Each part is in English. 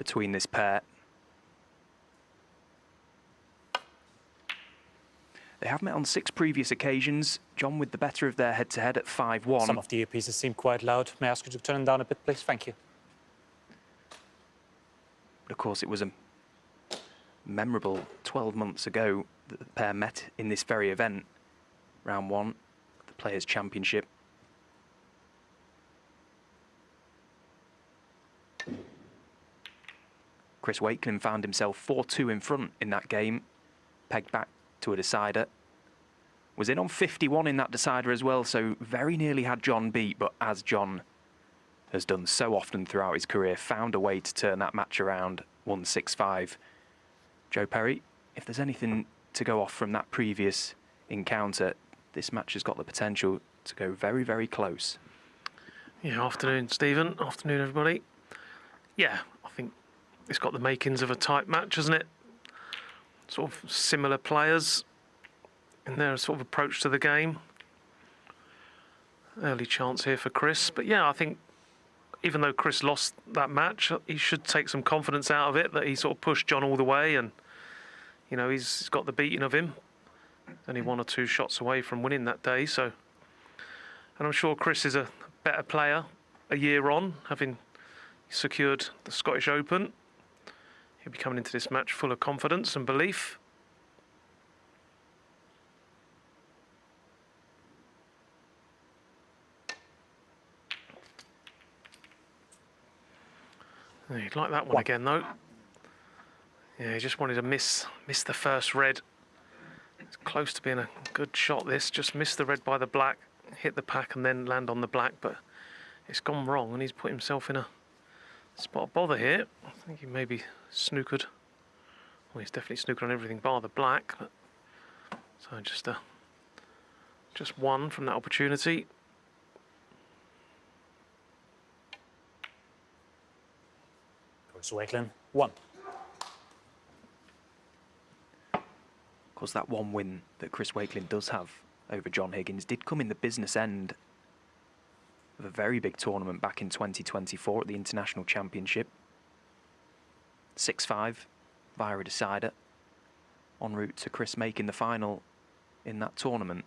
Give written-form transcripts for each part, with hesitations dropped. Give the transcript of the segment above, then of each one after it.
between this pair. They have met on 6 previous occasions. John with the better of their head-to-head at 5-1. Some of the earpieces seem quite loud. May I ask you to turn them down a bit, please? Thank you. But of course, it was a memorable 12 months ago that the pair met in this very event. Round 1, the Players' Championship. Chris Wakelin found himself 4-2 in front in that game, pegged back to a decider. Was in on 51 in that decider as well, so very nearly had John beat, but as John has done so often throughout his career, found a way to turn that match around, won 6-5. Joe Perry, if there's anything to go off from that previous encounter, this match has got the potential to go very, very close. Yeah, afternoon, Stephen. Afternoon, everybody. Yeah, I think it's got the makings of a tight match, hasn't it? Sort of similar players in their sort of approach to the game. Early chance here for Chris. But yeah, I think even though Chris lost that match, he should take some confidence out of it, that he sort of pushed John all the way and, you know, he's got the beating of him. Only 1 or 2 shots away from winning that day, so. And I'm sure Chris is a better player a year on, having secured the Scottish Open. He'll be coming into this match full of confidence and belief. You'd like that one again, though. Yeah, he just wanted to miss the first red. It's close to being a good shot, this. Just missed the red by the black, hit the pack and then land on the black, but it's gone wrong and he's put himself in a spot of bother here. I think he maybe snookered. Well, he's definitely snookered on everything bar the black. So just one from that opportunity. Chris Wakelin, 1. Of course, that one win that Chris Wakelin does have over John Higgins did come in the business end of a very big tournament back in 2024 at the International Championship. 6-5 via a decider, en route to Chris making the final in that tournament.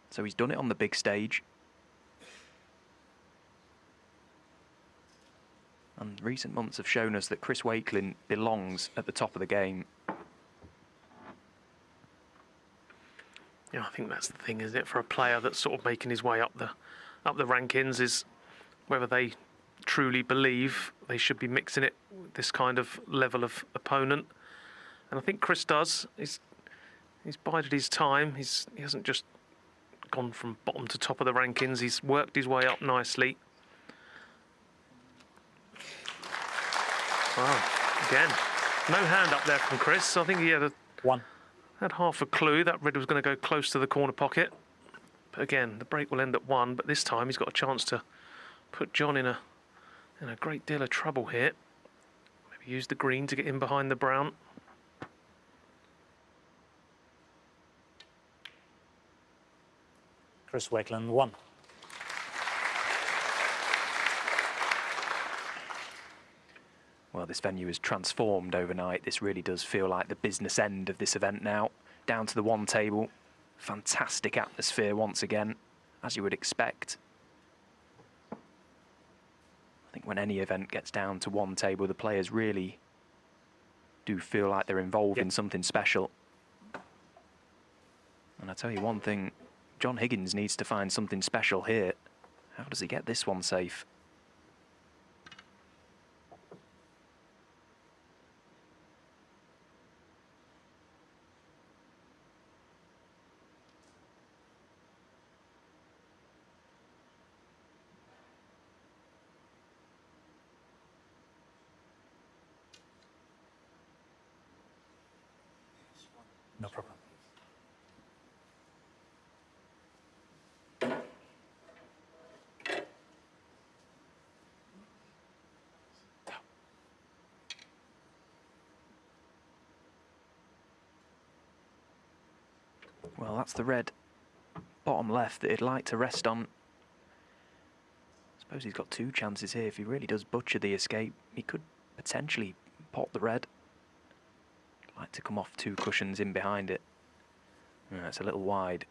So he's done it on the big stage. And recent months have shown us that Chris Wakelin belongs at the top of the game. Yeah, I think that's the thing, isn't it, for a player that's sort of making his way up the rankings, is whether they truly believe they should be mixing it with this kind of level of opponent. And I think Chris does. He's bided his time. He hasn't just gone from bottom to top of the rankings. He's worked his way up nicely. Wow, again, no hand up there from Chris. I think he had had half a clue that red was going to go close to the corner pocket. But again, the break will end at 1, but this time he's got a chance to put John in a great deal of trouble here. Maybe use the green to get in behind the brown. Chris Wakelin, 1. Well, this venue has transformed overnight. This really does feel like the business end of this event now. Down to the 1 table. Fantastic atmosphere once again, as you would expect. I think when any event gets down to 1 table, the players really do feel like they're involved in something special. And I tell you one thing, John Higgins needs to find something special here. How does he get this one safe? No problem. Well, that's the red bottom left that he'd like to rest on. suppose he's got 2 chances here. If he really does butcher the escape, he could potentially pot the red. Like to come off 2 cushions in behind it. It's a little wide.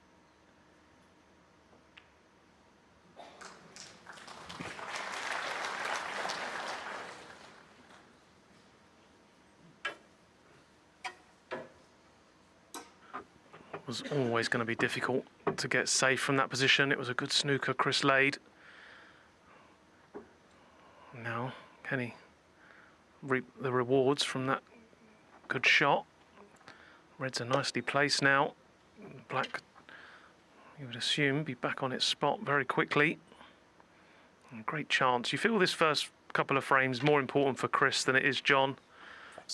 Was always going to be difficult to get safe from that position. It was a good snooker Chris laid. Now, can he reap the rewards from that good shot? Reds are nicely placed now. Black, you would assume, be back on its spot very quickly. And great chance. You feel this first couple of frames more important for Chris than it is John,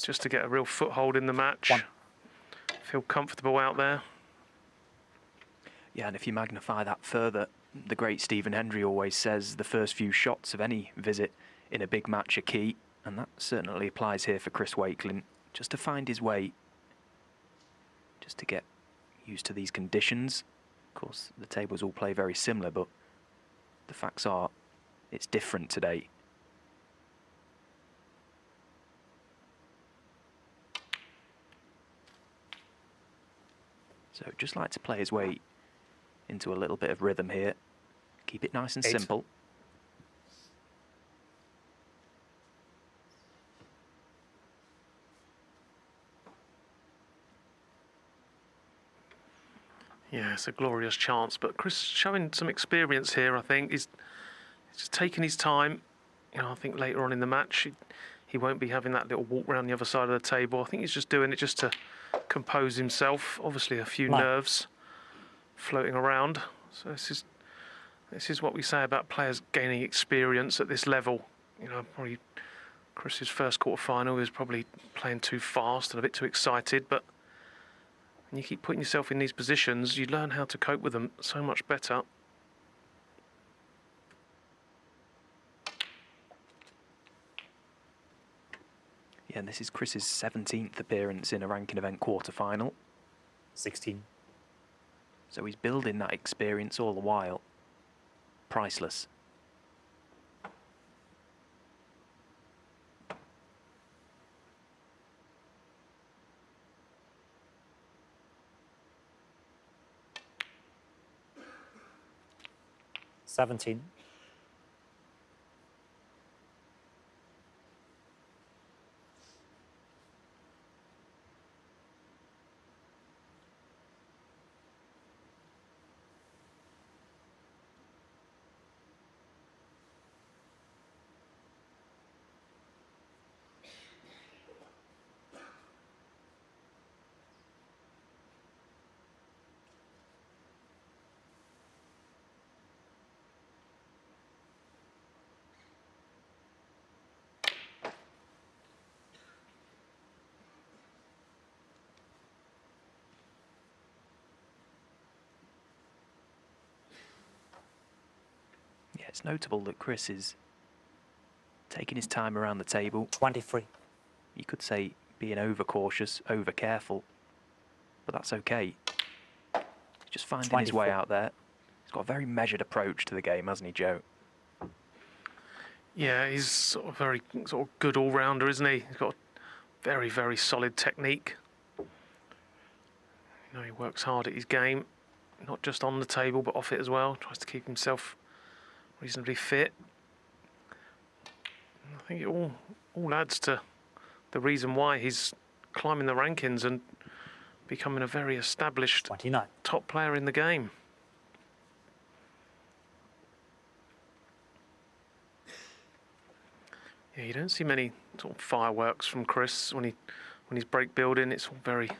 just to get a real foothold in the match. Feel comfortable out there. Yeah, and if you magnify that further, the great Stephen Hendry always says the first few shots of any visit in a big match are key, and that certainly applies here for Chris Wakelin, just to find his way, just to get used to these conditions. Of course, the tables all play very similar, but the facts are it's different today. So just like to play his way into a little bit of rhythm here. Keep it nice and 8. simple. Yeah, it's a glorious chance, but Chris showing some experience here, I think. He's just taking his time. You know, I think later on in the match, he won't be having that little walk around the other side of the table. I think he's just doing it just to compose himself. Obviously, a few nerves floating around. So this is what we say about players gaining experience at this level. You know, probably Chris's first quarter-final, he was probably playing too fast and a bit too excited, but when you keep putting yourself in these positions, you learn how to cope with them so much better. Yeah, and this is Chris's 17th appearance in a ranking event quarter-final. 16. So he's building that experience all the while. Priceless. $17. Yeah, it's notable that Chris is taking his time around the table. 23. You could say being overcautious, over careful, but that's okay. He's just finding his way 24. out there. He's got a very measured approach to the game, hasn't he, Joe? Yeah, he's sort of very good all-rounder, isn't he? He's got very, very solid technique. You know, he works hard at his game, not just on the table, but off it as well. Tries to keep himself reasonably fit. And I think it all adds to the reason why he's climbing the rankings and becoming a very established 29. top player in the game. Yeah, you don't see many sort of fireworks from Chris when he's break building. It's all very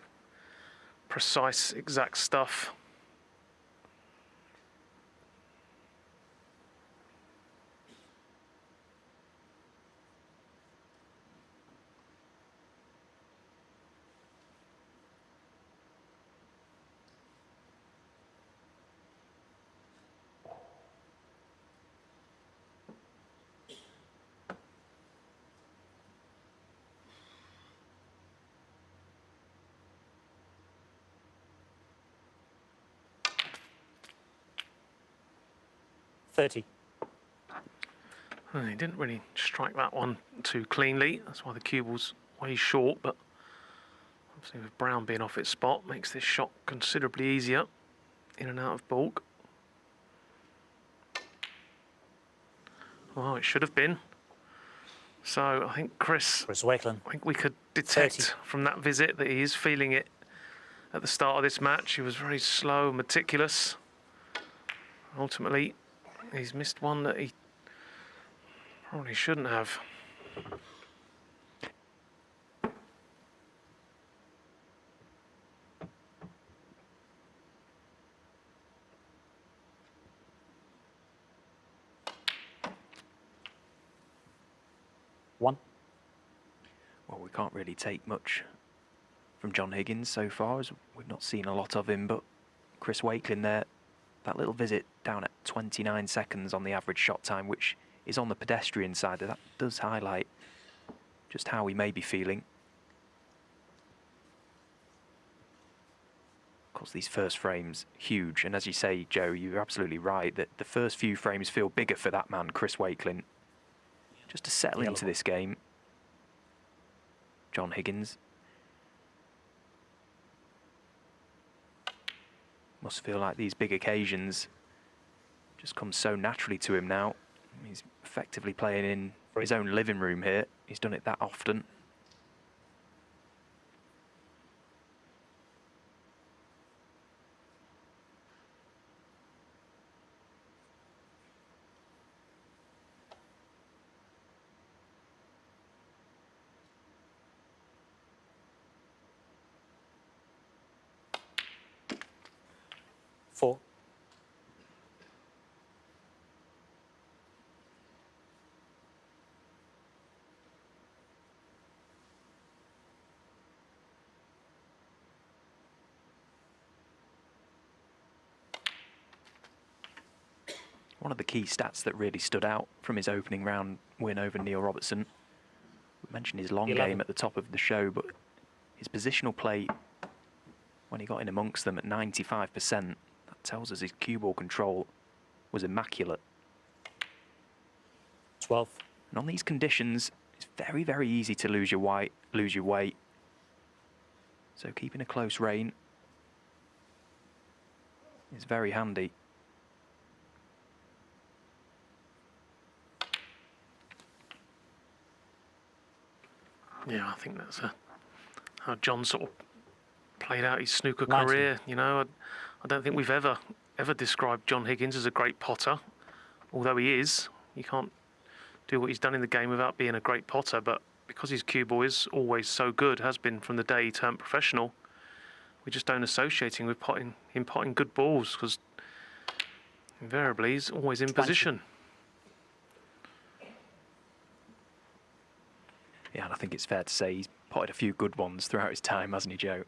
precise, exact stuff. $30. Well, he didn't really strike that one too cleanly. That's why the cue ball's way short, but obviously with Brown being off its spot, makes this shot considerably easier in and out of baulk. Well, it should have been. So I think Chris Wakelin. I think we could detect 30. from that visit that he is feeling it at the start of this match. He was very slow and meticulous. Ultimately, he's missed one that he probably shouldn't have. One. Well, we can't really take much from John Higgins so far, as we've not seen a lot of him, but Chris Wakelin there, that little visit down at 29 seconds on the average shot time, which is on the pedestrian side, that does highlight just how he may be feeling. Of course, these first frames, huge, and as you say, Joe, you're absolutely right, that the first few frames feel bigger for that man, Chris Wakelin. Just to settle into this game, John Higgins must feel like these big occasions just come so naturally to him now. He's effectively playing in his own living room here. He's done it that often. Four. One of the key stats that really stood out from his opening round win over Neil Robertson. We mentioned his long 11. game at the top of the show, but his positional play, when he got in amongst them at 95%, that tells us his cue ball control was immaculate. 12. And on these conditions, it's very, very easy to lose your weight. So keeping a close rein is very handy. Yeah, I think that's how John sort of played out his snooker 19. career. You know, I don't think we've ever described John Higgins as a great potter, although he is. You can't do what he's done in the game without being a great potter, but because his cue ball is always so good, has been from the day he turned professional, we just don't associate him with potting good balls, because invariably he's always in 20. position. Yeah, and I think it's fair to say he's potted a few good ones throughout his time, hasn't he, Joe?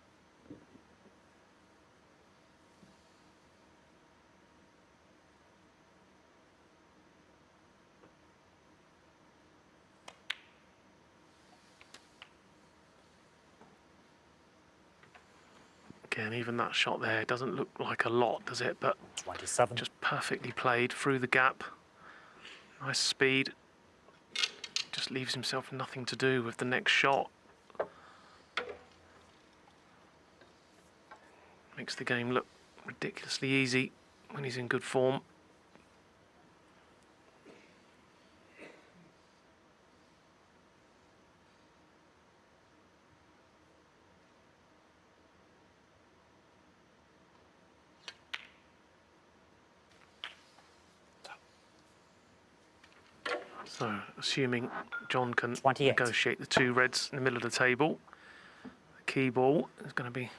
Again, even that shot there doesn't look like a lot, does it? But 27. just perfectly played through the gap. Nice speed. Just leaves himself nothing to do with the next shot. Makes the game look ridiculously easy when he's in good form. So, assuming John can 28. negotiate the two reds in the middle of the table, the key ball is going to be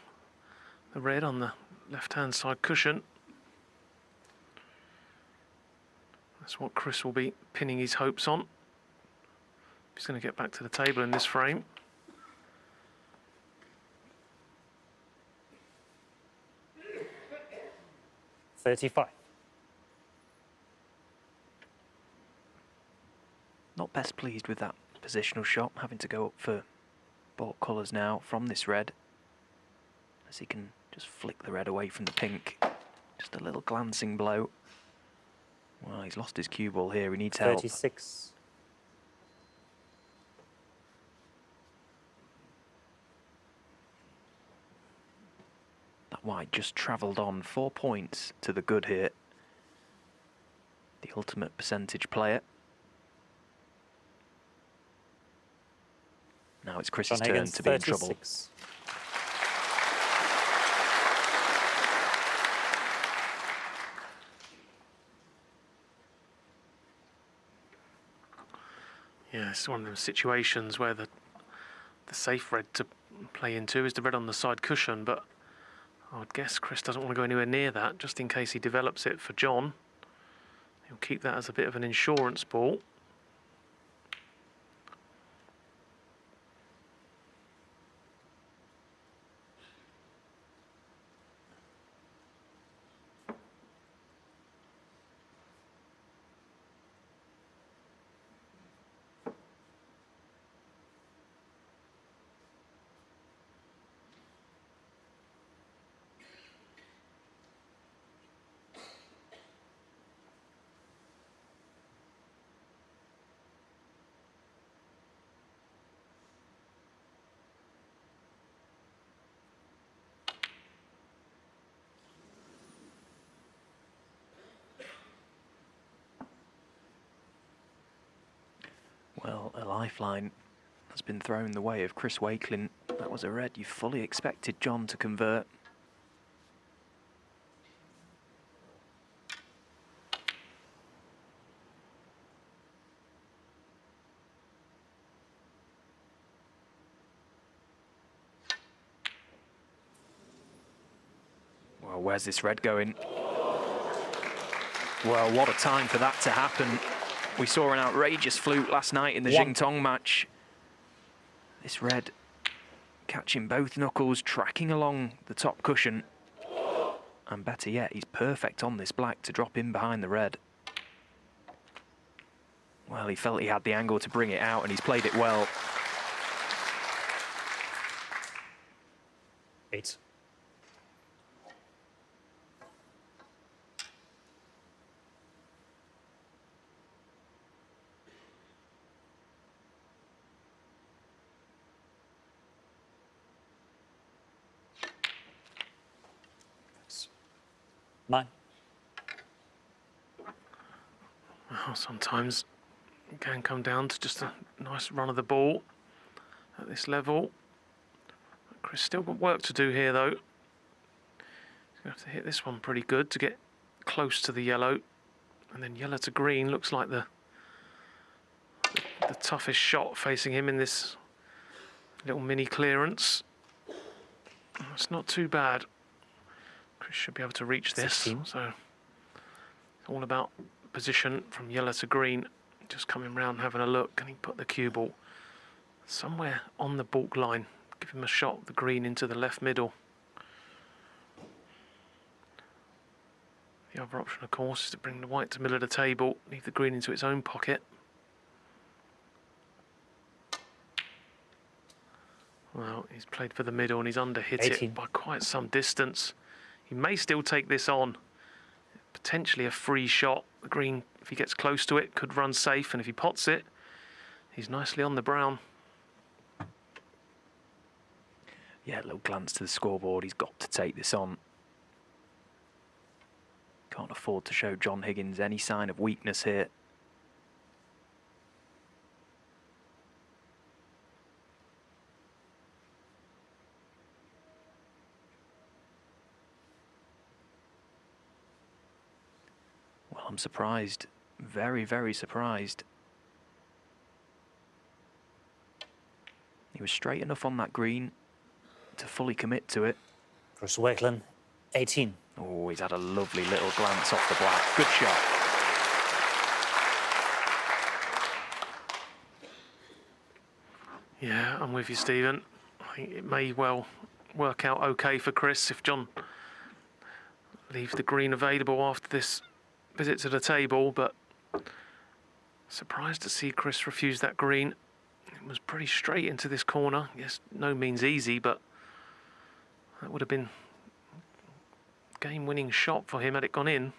the red on the left-hand side cushion. That's what Chris will be pinning his hopes on. He's going to get back to the table in this frame. $35. Not best pleased with that positional shot, having to go up for baulk colours now from this red, as he can just flick the red away from the pink. Just a little glancing blow. Well, he's lost his cue ball here. He needs help. 36. That white just travelled on 4 points to the good here. The ultimate percentage player. Now it's Chris's John turn Higgins, to be in trouble. 36. Yeah, it's one of those situations where the safe red to play into is the red on the side cushion, but I would guess Chris doesn't want to go anywhere near that, just in case he develops it for John. He'll keep that as a bit of an insurance ball. Well, a lifeline has been thrown the way of Chris Wakelin. That was a red you fully expected John to convert. Well, where's this red going? Well, what a time for that to happen. We saw an outrageous fluke last night in the Jingtong match. This red catching both knuckles, tracking along the top cushion. And better yet, he's perfect on this black to drop in behind the red. Well, he felt he had the angle to bring it out, and he's played it well. 8. Nine. Well, sometimes it can come down to just a nice run of the ball at this level. Chris still got work to do here, though. He's going to have to hit this one pretty good to get close to the yellow. And then yellow to green looks like the toughest shot facing him in this little mini clearance. It's not too bad. Chris should be able to reach this. 16. So it's all about position from yellow to green. Just coming round, having a look. Can he put the cue ball somewhere on the baulk line? Give him a shot, the green into the left middle. The other option, of course, is to bring the white to the middle of the table, leave the green into its own pocket. Well, he's played for the middle and he's under-hit 18. it by quite some distance. He may still take this on. Potentially a free shot. The green, if he gets close to it, could run safe, and if he pots it, he's nicely on the brown. Yeah, a little glance to the scoreboard. He's got to take this on. Can't afford to show John Higgins any sign of weakness here. Well, I'm surprised. Very, very surprised. He was straight enough on that green to fully commit to it. Chris Wakelin, 18. Oh, he's had a lovely little glance off the black. Good shot. Yeah, I'm with you, Stephen. I think it may well work out okay for Chris if John leaves the green available after this visit to the table, but surprised to see Chris refuse that green. It was pretty straight into this corner. Yes, no means easy, but that would have been a game-winning shot for him had it gone in.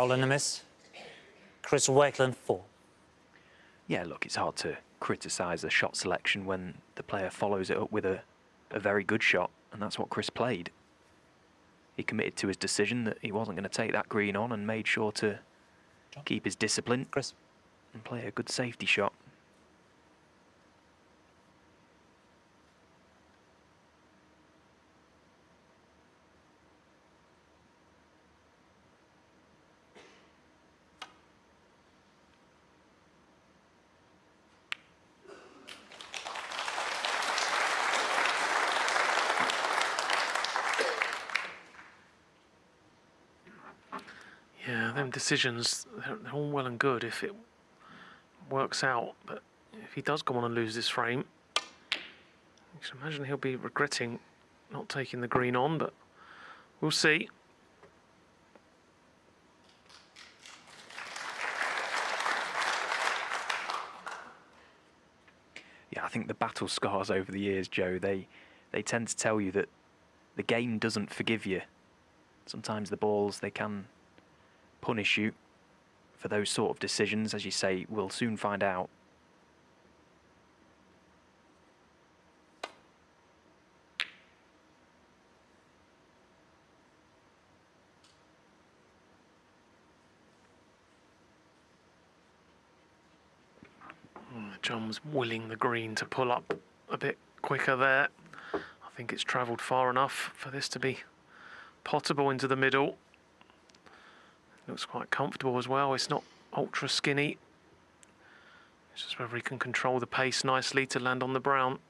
Foul and a miss. Chris Wakelin, 4. Yeah, look, it's hard to criticise the shot selection when the player follows it up with a very good shot, and that's what Chris played. He committed to his decision that he wasn't going to take that green on and made sure to keep his discipline Chris. and play a good safety shot. Yeah, them decisions, they're all well and good if it works out, but if he does go on and lose this frame, you should imagine he'll be regretting not taking the green on, but we'll see. Yeah, I think the battle scars over the years, Joe, they tend to tell you that the game doesn't forgive you. Sometimes the balls, they can punish you for those sort of decisions. As you say, we'll soon find out. John was willing the green to pull up a bit quicker there. I think it's travelled far enough for this to be potable into the middle. Looks quite comfortable as well. It's not ultra skinny. It's just whether he can control the pace nicely to land on the brown.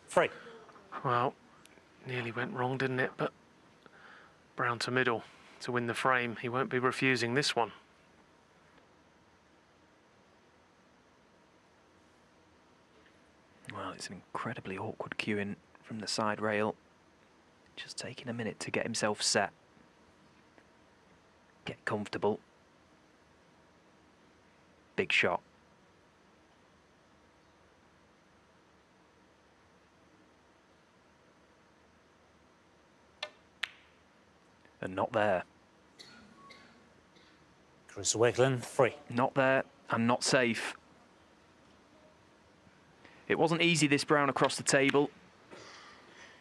Free. Well, nearly went wrong, didn't it? But brown to middle to win the frame. He won't be refusing this one. Well, it's an incredibly awkward cue in from the side rail. Just taking a minute to get himself set. Get comfortable. Big shot. And not there. Chris Wakelin, 3. Not there and not safe. It wasn't easy, this brown across the table.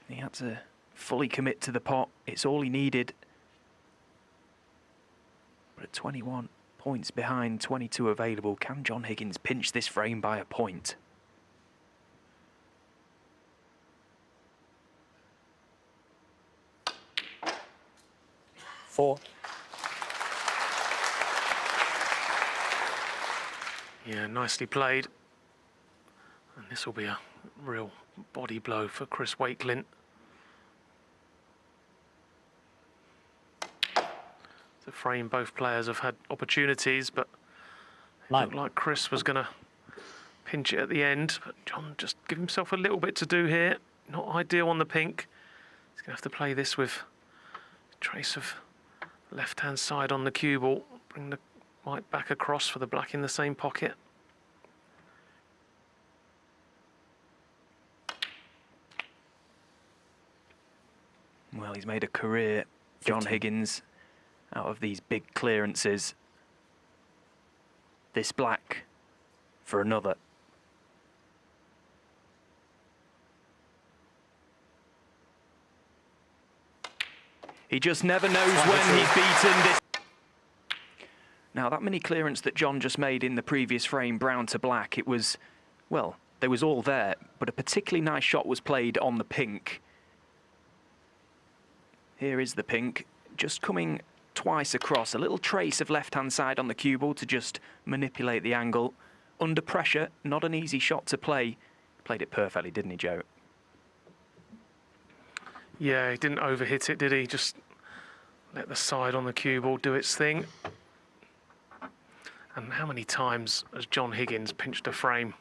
He had to fully commit to the pot. It's all he needed. But at 21 points behind, 22 available, can John Higgins pinch this frame by a point? Four. Yeah, nicely played. And this will be a real body blow for Chris Wakelin. The frame, both players have had opportunities, but it looked like Chris was going to pinch it at the end. But John just give himself a little bit to do here. Not ideal on the pink. He's going to have to play this with a trace of left-hand side on the cue ball. Bring the white back across for the black in the same pocket. Well, he's made a career, John Higgins, out of these big clearances. This black for another. He just never knows when he's beaten this. Now, that mini clearance that John just made in the previous frame, brown to black, it was, well, they was all there, but a particularly nice shot was played on the pink. Here is the pink, just coming twice across, a little trace of left-hand side on the cue ball to just manipulate the angle. Under pressure, not an easy shot to play. Played it perfectly, didn't he, Joe? Yeah, he didn't overhit it, did he? Just let the side on the cue ball do its thing. And how many times has John Higgins pinched a frame?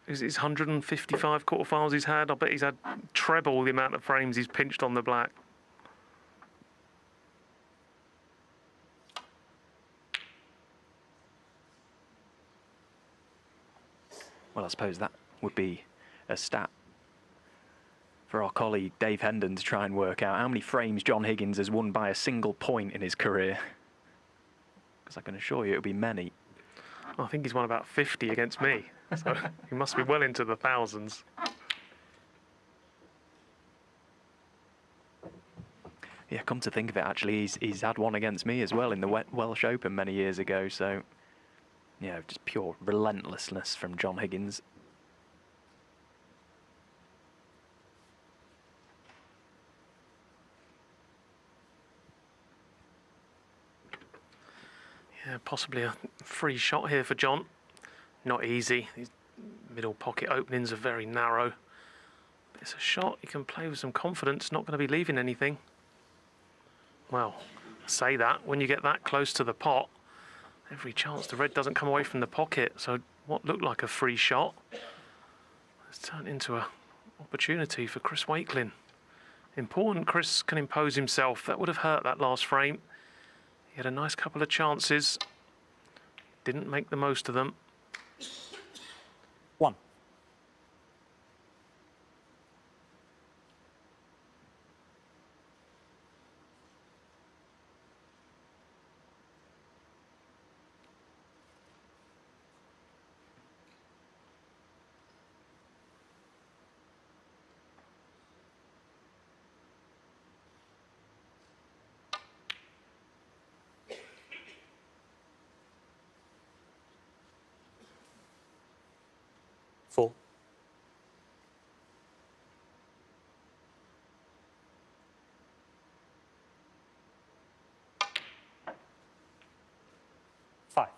Is his 155 quarterfinals he's had? I bet he's had treble the amount of frames he's pinched on the black. Well, I suppose that would be a stat for our colleague Dave Hendon to try and work out how many frames John Higgins has won by a single point in his career. Because I can assure you it'll be many. I think he's won about 50 against me, so he must be well into the thousands. Yeah, come to think of it, actually, he's had one against me as well in the Welsh Open many years ago. So, yeah, just pure relentlessness from John Higgins. Yeah, possibly a free shot here for John. Not easy. These middle pocket openings are very narrow. But it's a shot you can play with some confidence, not going to be leaving anything. Well, I say that, when you get that close to the pot, every chance the red doesn't come away from the pocket. So what looked like a free shot has turned into an opportunity for Chris Wakelin. Important Chris can impose himself. That would have hurt that last frame. He had a nice couple of chances, didn't make the most of them. 1. Four. 5.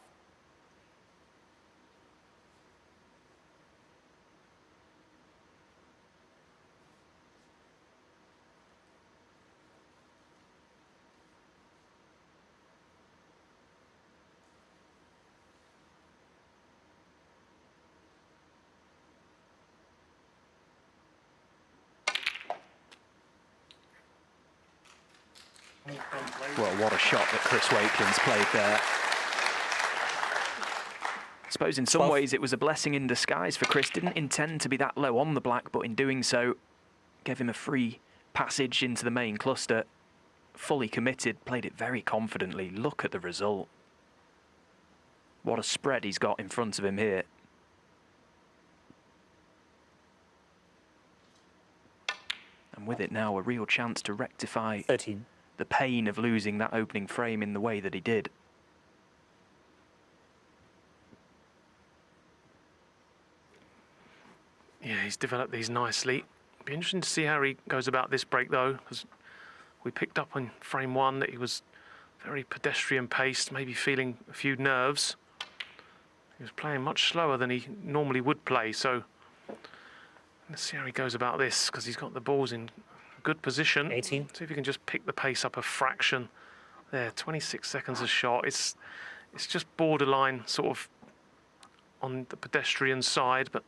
Well, what a shot that Chris Wakelin's played there. I suppose in some 12. ways it was a blessing in disguise for Chris. Didn't intend to be that low on the black, but in doing so, gave him a free passage into the main cluster. Fully committed, played it very confidently. Look at the result. What a spread he's got in front of him here. And with it now, a real chance to rectify 13. the pain of losing that opening frame in the way that he did. Yeah, he's developed these nicely. Be interesting to see how he goes about this break, though, because we picked up on frame 1 that he was very pedestrian paced, maybe feeling a few nerves. He was playing much slower than he normally would play, so let's see how he goes about this, because he's got the balls in good position. 18. See if he can just pick the pace up a fraction. There, 26 seconds a shot. It's just borderline, sort of on the pedestrian side, but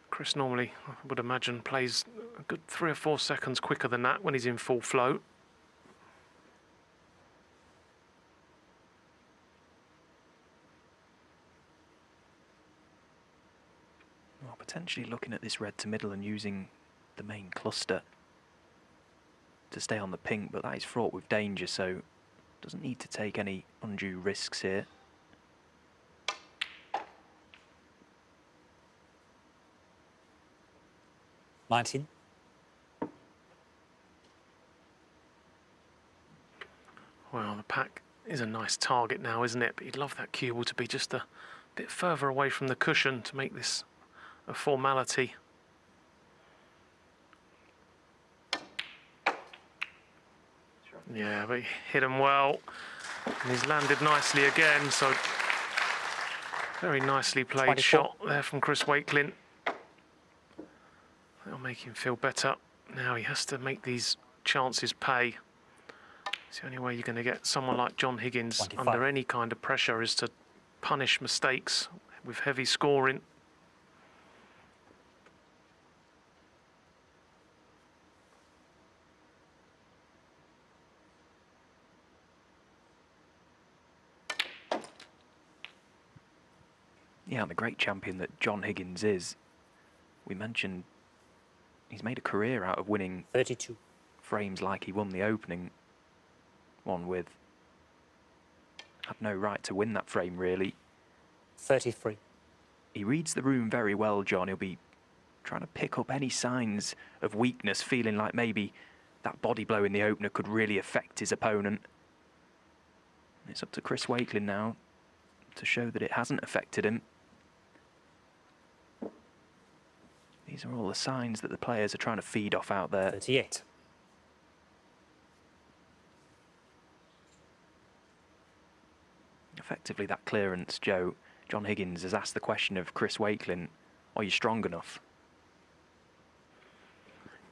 Chris normally, I would imagine, plays a good 3 or 4 seconds quicker than that when he's in full flow. Well, potentially looking at this red to middle and using the main cluster to stay on the pink, but that is fraught with danger, so doesn't need to take any undue risks here. $19. Well, the pack is a nice target now, isn't it? But you'd love that cue ball to be just a bit further away from the cushion to make this a formality. Yeah, but he hit him well. And he's landed nicely again, so very nicely played 24. shot there from Chris Wakelin. That'll make him feel better. Now he has to make these chances pay. It's the only way you're going to get someone like John Higgins 25. under any kind of pressure is to punish mistakes with heavy scoring. Yeah, and the great champion that John Higgins is. We mentioned he's made a career out of winning 32. frames like he won the opening one with. Had no right to win that frame, really. 33. He reads the room very well, John. He'll be trying to pick up any signs of weakness, feeling like maybe that body blow in the opener could really affect his opponent. It's up to Chris Wakelin now to show that it hasn't affected him. These are all the signs that the players are trying to feed off out there. 38. Effectively, that clearance, Joe, John Higgins has asked the question of Chris Wakelin, are you strong enough?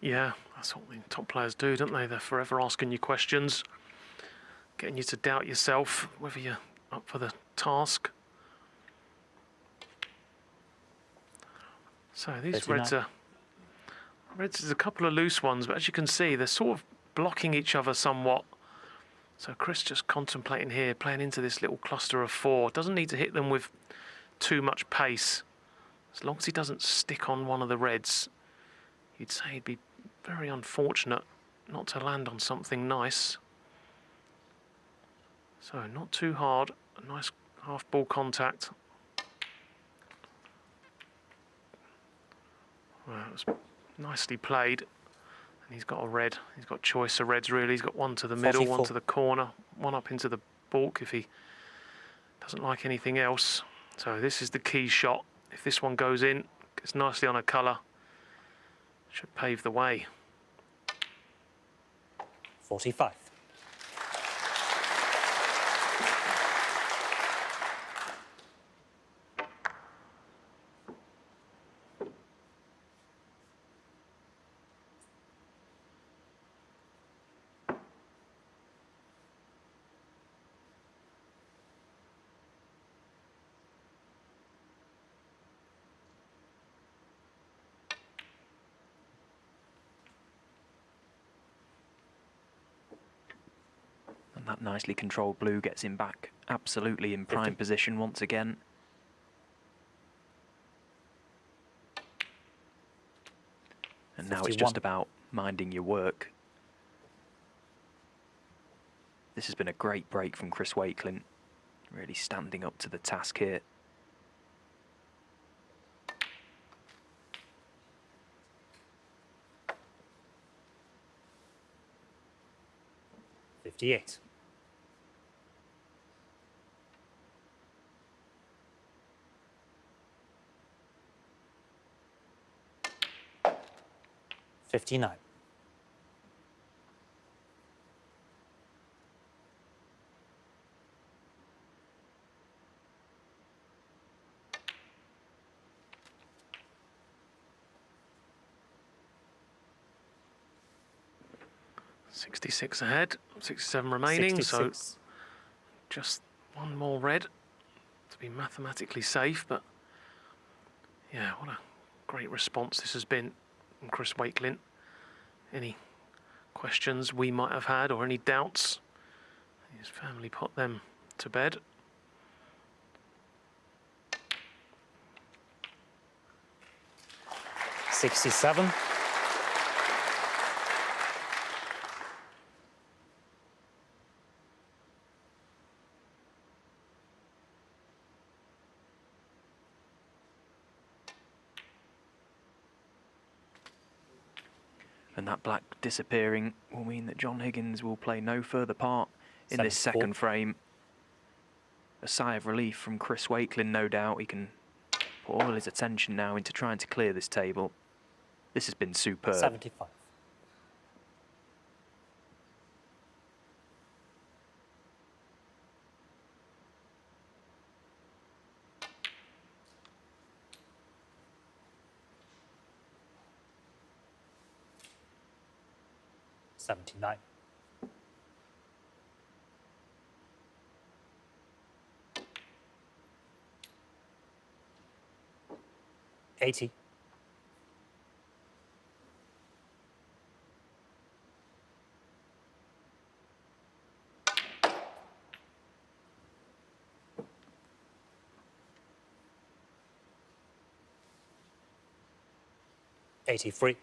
Yeah, that's what the top players do, don't they? They're forever asking you questions, getting you to doubt yourself, whether you're up for the task. So these 39. reds is a couple of loose ones, but as you can see, they're sort of blocking each other somewhat. So Chris just contemplating here, playing into this little cluster of 4. Doesn't need to hit them with too much pace. As long as he doesn't stick on one of the reds, you'd say he'd be very unfortunate not to land on something nice. So not too hard, a nice half ball contact. Well, it was nicely played. And he's got a red. He's got choice of reds, really. He's got one to the middle, 44. one to the corner, one up into the baulk if he doesn't like anything else. So this is the key shot. If this one goes in, gets nicely on a colour, should pave the way. 45. And that nicely controlled blue gets him back absolutely in prime 50. position once again. And now it's 51. just about minding your work. This has been a great break from Chris Wakelin, really standing up to the task here. $58. 59. 66 ahead, 67 remaining, 66. so just one more red to be mathematically safe. But yeah, what a great response this has been from Chris Wakelin. Any questions we might have had or any doubts, his family put them to bed. $67. And that black disappearing will mean that John Higgins will play no further part in this 74. second frame. A sigh of relief from Chris Wakelin, no doubt. He can put all his attention now into trying to clear this table. This has been superb. 75. $79. 80. 83.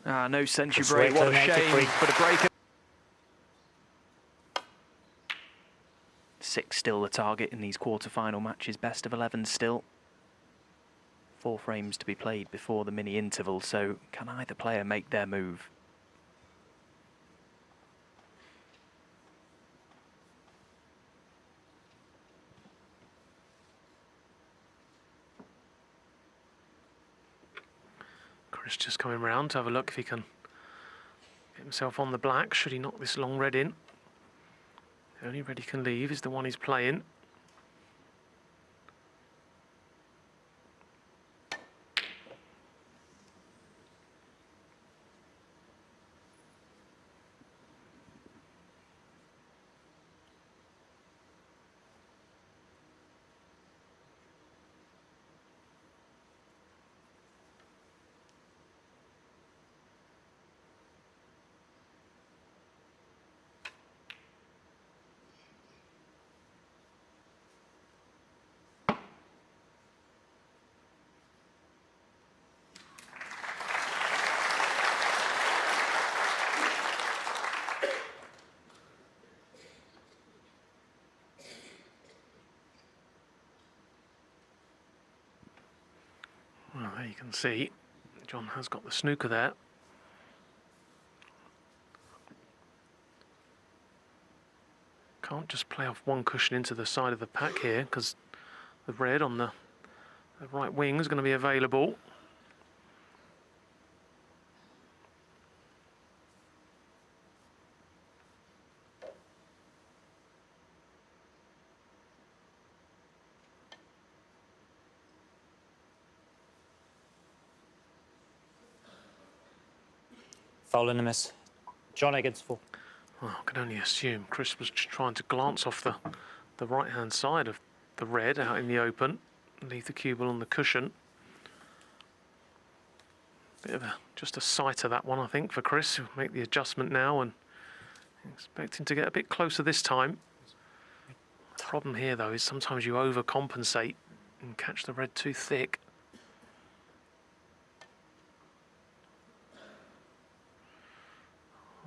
No century Chris break, what a Wakelin, shame, 83. but a break. 6 still the target in these quarter-final matches, best of 11 still. 4 frames to be played before the mini interval, so can either player make their move? Chris just coming round to have a look if he can get himself on the black. Should he knock this long red in? The only red he can leave is the one he's playing. Well, there you can see, John has got the snooker there. Can't just play off one cushion into the side of the pack here, because the red on the right wing is going to be available. Foul and a miss. John Higgins, 4. Well, I can only assume Chris was just trying to glance off the right-hand side of the red out in the open, leave the cue ball on the cushion. Bit of just a sighter, that one, I think, for Chris. He'll make the adjustment now and expecting to get a bit closer this time. The problem here, though, is sometimes you overcompensate and catch the red too thick.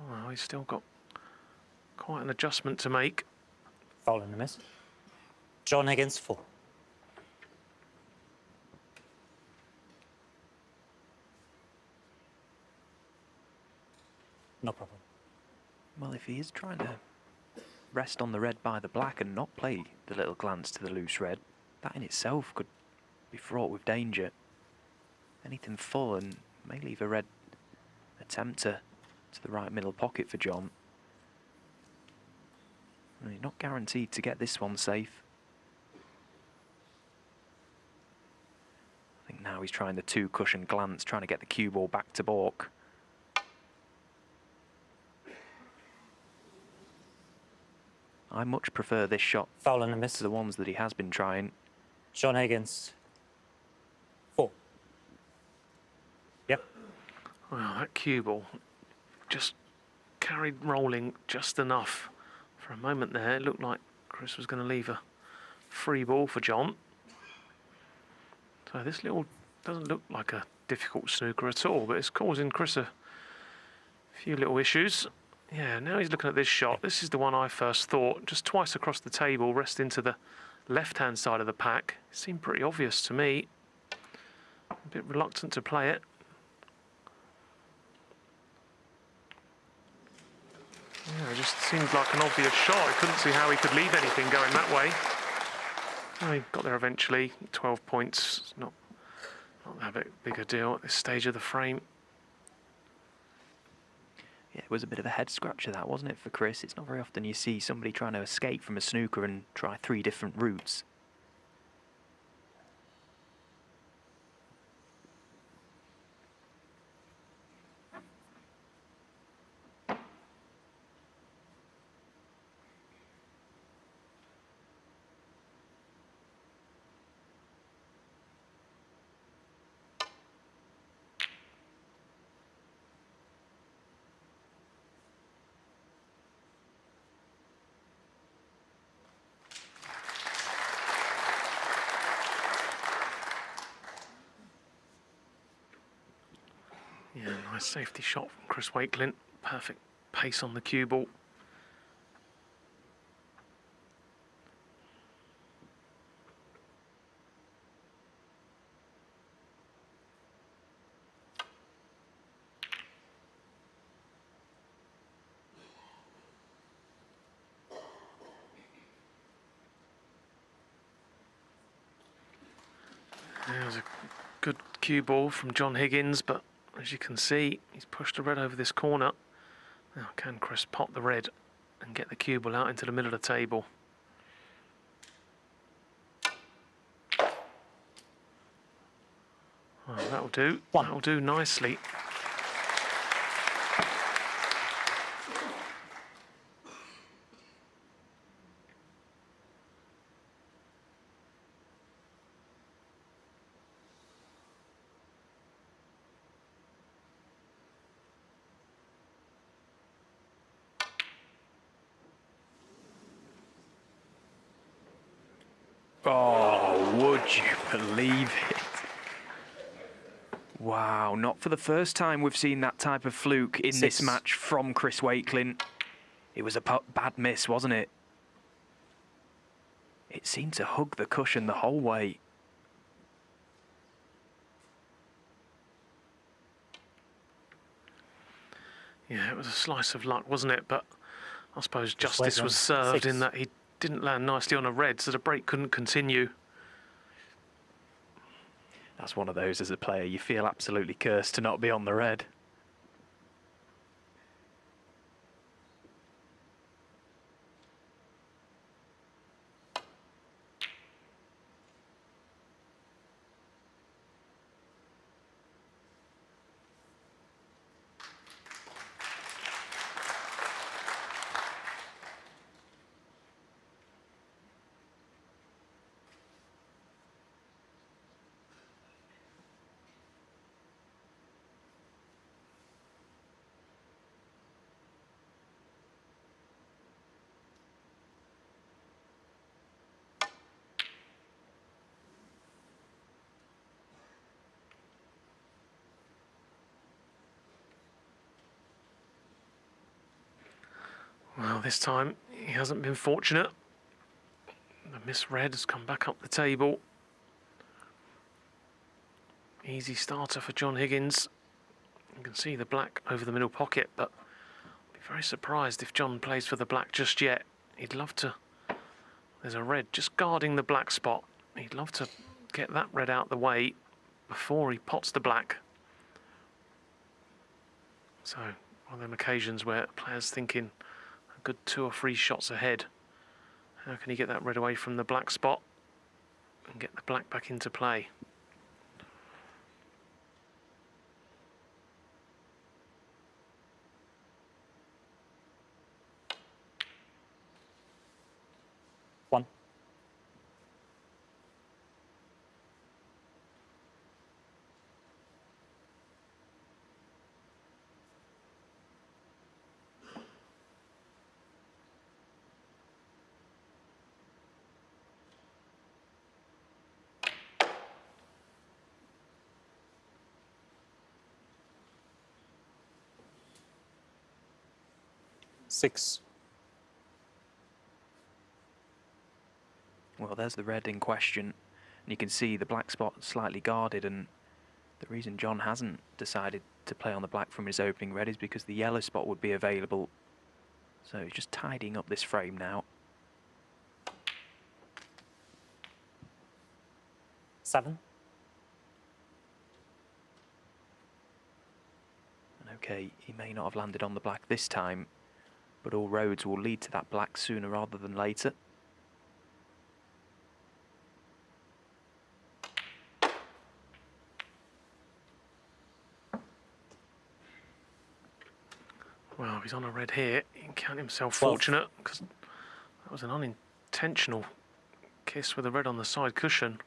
Well, he's still got quite an adjustment to make. Foul and a miss. John Higgins, 4. No problem. Well, if he is trying to rest on the red by the black and not play the little glance to the loose red, that in itself could be fraught with danger. Anything full and may leave a red attempter to the right middle pocket for John. And he's not guaranteed to get this one safe. I think now he's trying the 2 cushion glance, trying to get the cue ball back to balk. I much prefer this shot Foul and a miss. to the ones that he has been trying. John Higgins, 4. Yep. Well, that cue ball just carried rolling just enough. For a moment there, it looked like Chris was going to leave a free ball for John. So this little doesn't look like a difficult snooker at all, but it's causing Chris a few little issues. Yeah, now he's looking at this shot. This is the one I first thought, just twice across the table, rest into the left-hand side of the pack. It seemed pretty obvious to me. A bit reluctant to play it. Yeah, it just seemed like an obvious shot. I couldn't see how he could leave anything going that way. Oh, he got there eventually. 12 points. It's not that big a deal at this stage of the frame. Yeah, it was a bit of a head scratcher, that, wasn't it, for Chris? It's not very often you see somebody trying to escape from a snooker and try 3 different routes. Nice safety shot from Chris Wakelin. Perfect pace on the cue ball. There's a good cue ball from John Higgins, but as you can see, he's pushed the red over this corner. Now, can Chris pot the red and get the cue ball out into the middle of the table? Well, that'll do. That'll do nicely. Oh, would you believe it? Wow, not for the first time we've seen that type of fluke in this match from Chris Wakelin. It was a bad miss, wasn't it? It seemed to hug the cushion the whole way. Yeah, it was a slice of luck, wasn't it? But I suppose justice was served in that he didn't land nicely on a red, so the break couldn't continue. That's one of those as a player, you feel absolutely cursed to not be on the red. Well, this time he hasn't been fortunate. The misread has come back up the table. Easy starter for John Higgins. You can see the black over the middle pocket, but I'd be very surprised if John plays for the black just yet. He'd love to. There's a red just guarding the black spot. He'd love to get that red out the way before he pots the black. So, one of them occasions where a player's thinking a good 2 or 3 shots ahead. How can he get that red away from the black spot and get the black back into play? One. Six. Well, there's the red in question, and you can see the black spot slightly guarded, and the reason John hasn't decided to play on the black from his opening red is because the yellow spot would be available. So he's just tidying up this frame now. 7. And okay, he may not have landed on the black this time, but all roads will lead to that black sooner rather than later. Well, he's on a red here. He can count himself 12. fortunate because that was an unintentional kiss with the red on the side cushion.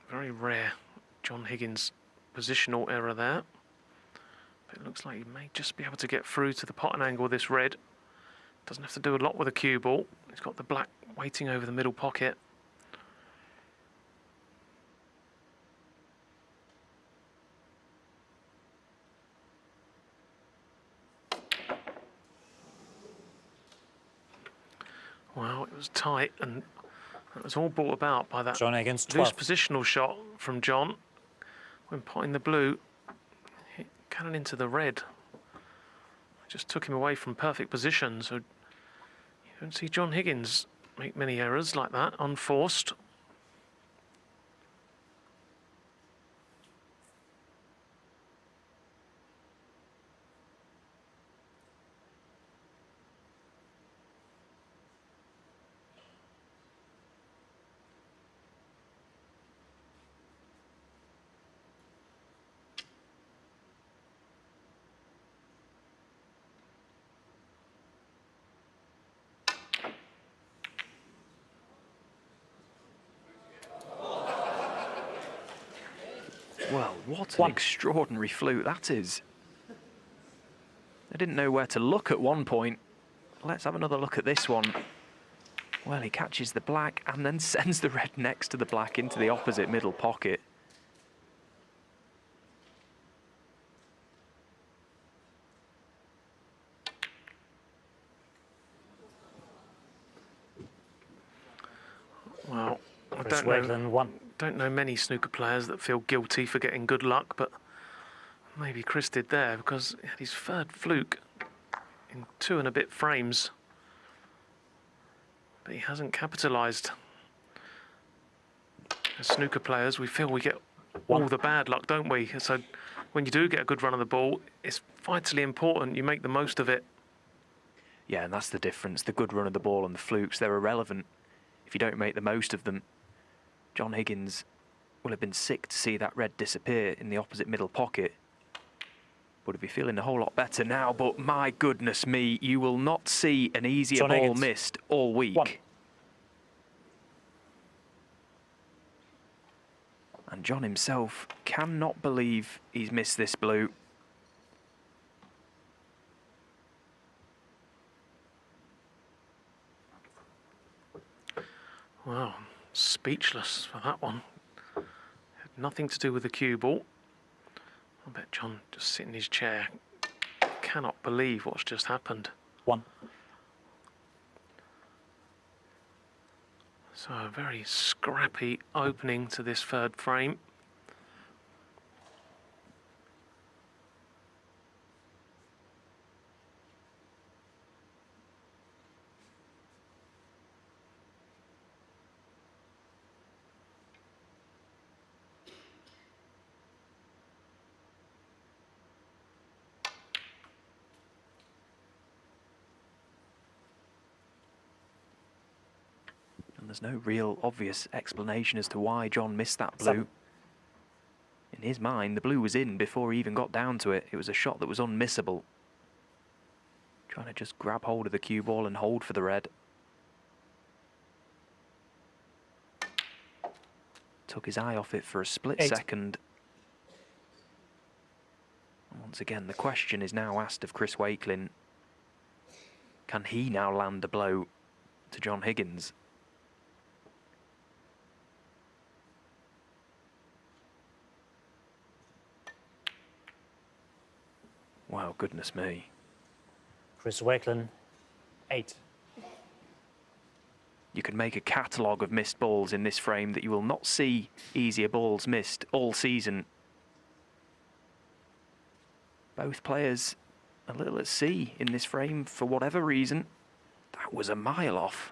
Very rare John Higgins positional error there. But it looks like he may just be able to get through to the pot and angle this red. Doesn't have to do a lot with a cue ball. He's got the black waiting over the middle pocket. Well, it was tight, and it was all brought about by that John Higgins, loose 12. positional shot from John. When potting the blue, hit cannon into the red. Just took him away from perfect position, so you don't see John Higgins make many errors like that, unforced. Well, what an extraordinary fluke that is. I didn't know where to look at one point. Let's have another look at this one. Well, he catches the black and then sends the red next to the black into the opposite middle pocket. Well, I Chris don't know. Wakelin, 1. Don't know many snooker players that feel guilty for getting good luck, but maybe Chris did there because he had his third fluke in 2 and a bit frames. But he hasn't capitalised. As snooker players, we feel we get all the bad luck, don't we? So when you do get a good run of the ball, it's vitally important you make the most of it. Yeah, and that's the difference. The good run of the ball and the flukes, they're irrelevant if you don't make the most of them. John Higgins will have been sick to see that red disappear in the opposite middle pocket. Would be feeling a whole lot better now, but my goodness me, you will not see an easier John ball Higgins. missed all week. 1. And John himself cannot believe he's missed this blue. Wow, speechless for that one. Had nothing to do with the cue ball. I bet John just sitting in his chair cannot believe what's just happened. 1. So a very scrappy opening to this third frame. And there's no real obvious explanation as to why John missed that blue. 7. In his mind, the blue was in before he even got down to it. It was a shot that was unmissable. Trying to just grab hold of the cue ball and hold for the red. Took his eye off it for a split 8. second. And once again, the question is now asked of Chris Wakelin. Can he now land a blow to John Higgins? Wow, goodness me. Chris Wakelin, 8. You can make a catalogue of missed balls in this frame that you will not see easier balls missed all season. Both players a little at sea in this frame for whatever reason. That was a mile off.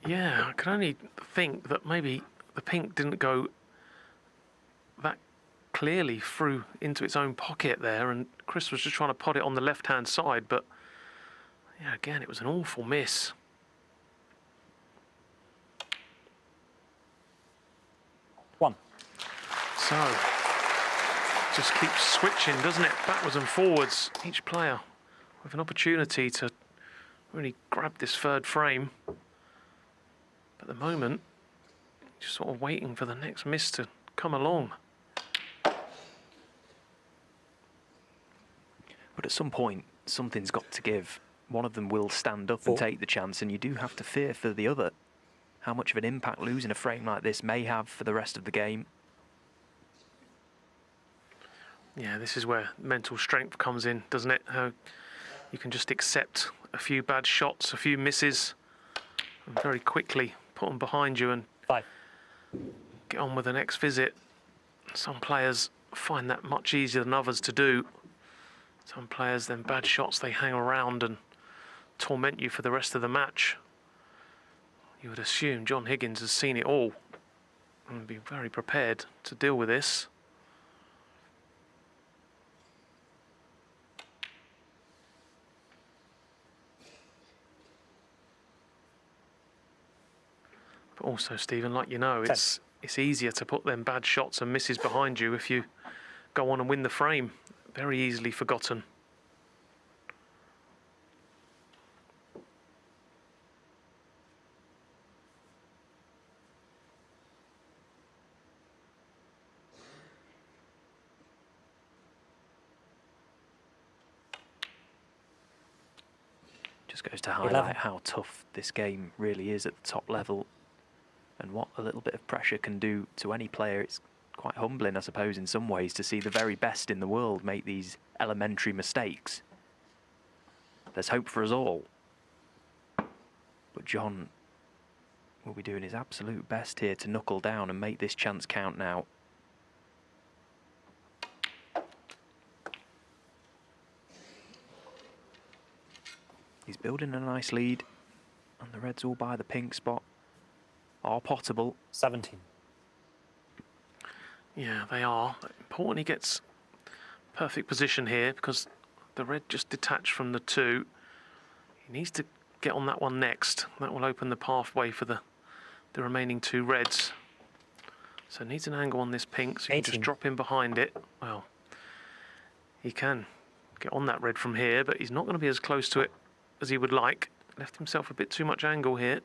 Yeah, I can only think that maybe the pink didn't go that clearly through into its own pocket there, and Chris was just trying to pot it on the left-hand side, but yeah, again, it was an awful miss. So, just keeps switching, doesn't it? Backwards and forwards, each player with an opportunity to really grab this third frame. But at the moment, just sort of waiting for the next miss to come along. But at some point, something's got to give. One of them will stand up and take the chance, and you do have to fear for the other. How much of an impact losing a frame like this may have for the rest of the game. Yeah, this is where mental strength comes in, doesn't it? How you can just accept a few bad shots, a few misses, and very quickly put them behind you and 5. get on with the next visit. Some players find that much easier than others to do. Some players, then bad shots, they hang around and torment you for the rest of the match. You would assume John Higgins has seen it all and be very prepared to deal with this. But also, Stephen, like you know, it's easier to put them bad shots and misses behind you if you go on and win the frame. Very easily forgotten. Just goes to highlight how tough this game really is at the top level, and what a little bit of pressure can do to any player. It's quite humbling, I suppose, in some ways, to see the very best in the world make these elementary mistakes. There's hope for us all. But John will be doing his absolute best here to knuckle down and make this chance count now. He's building a nice lead, and the Reds all by the pink spot are potable. 17. Yeah, they are. Important he gets perfect position here because the red just detached from the 2. He needs to get on that one next. That will open the pathway for the remaining 2 reds. So needs an angle on this pink, so you can just drop in behind it. Well, he can get on that red from here, but he's not going to be as close to it as he would like. Left himself a bit too much angle here.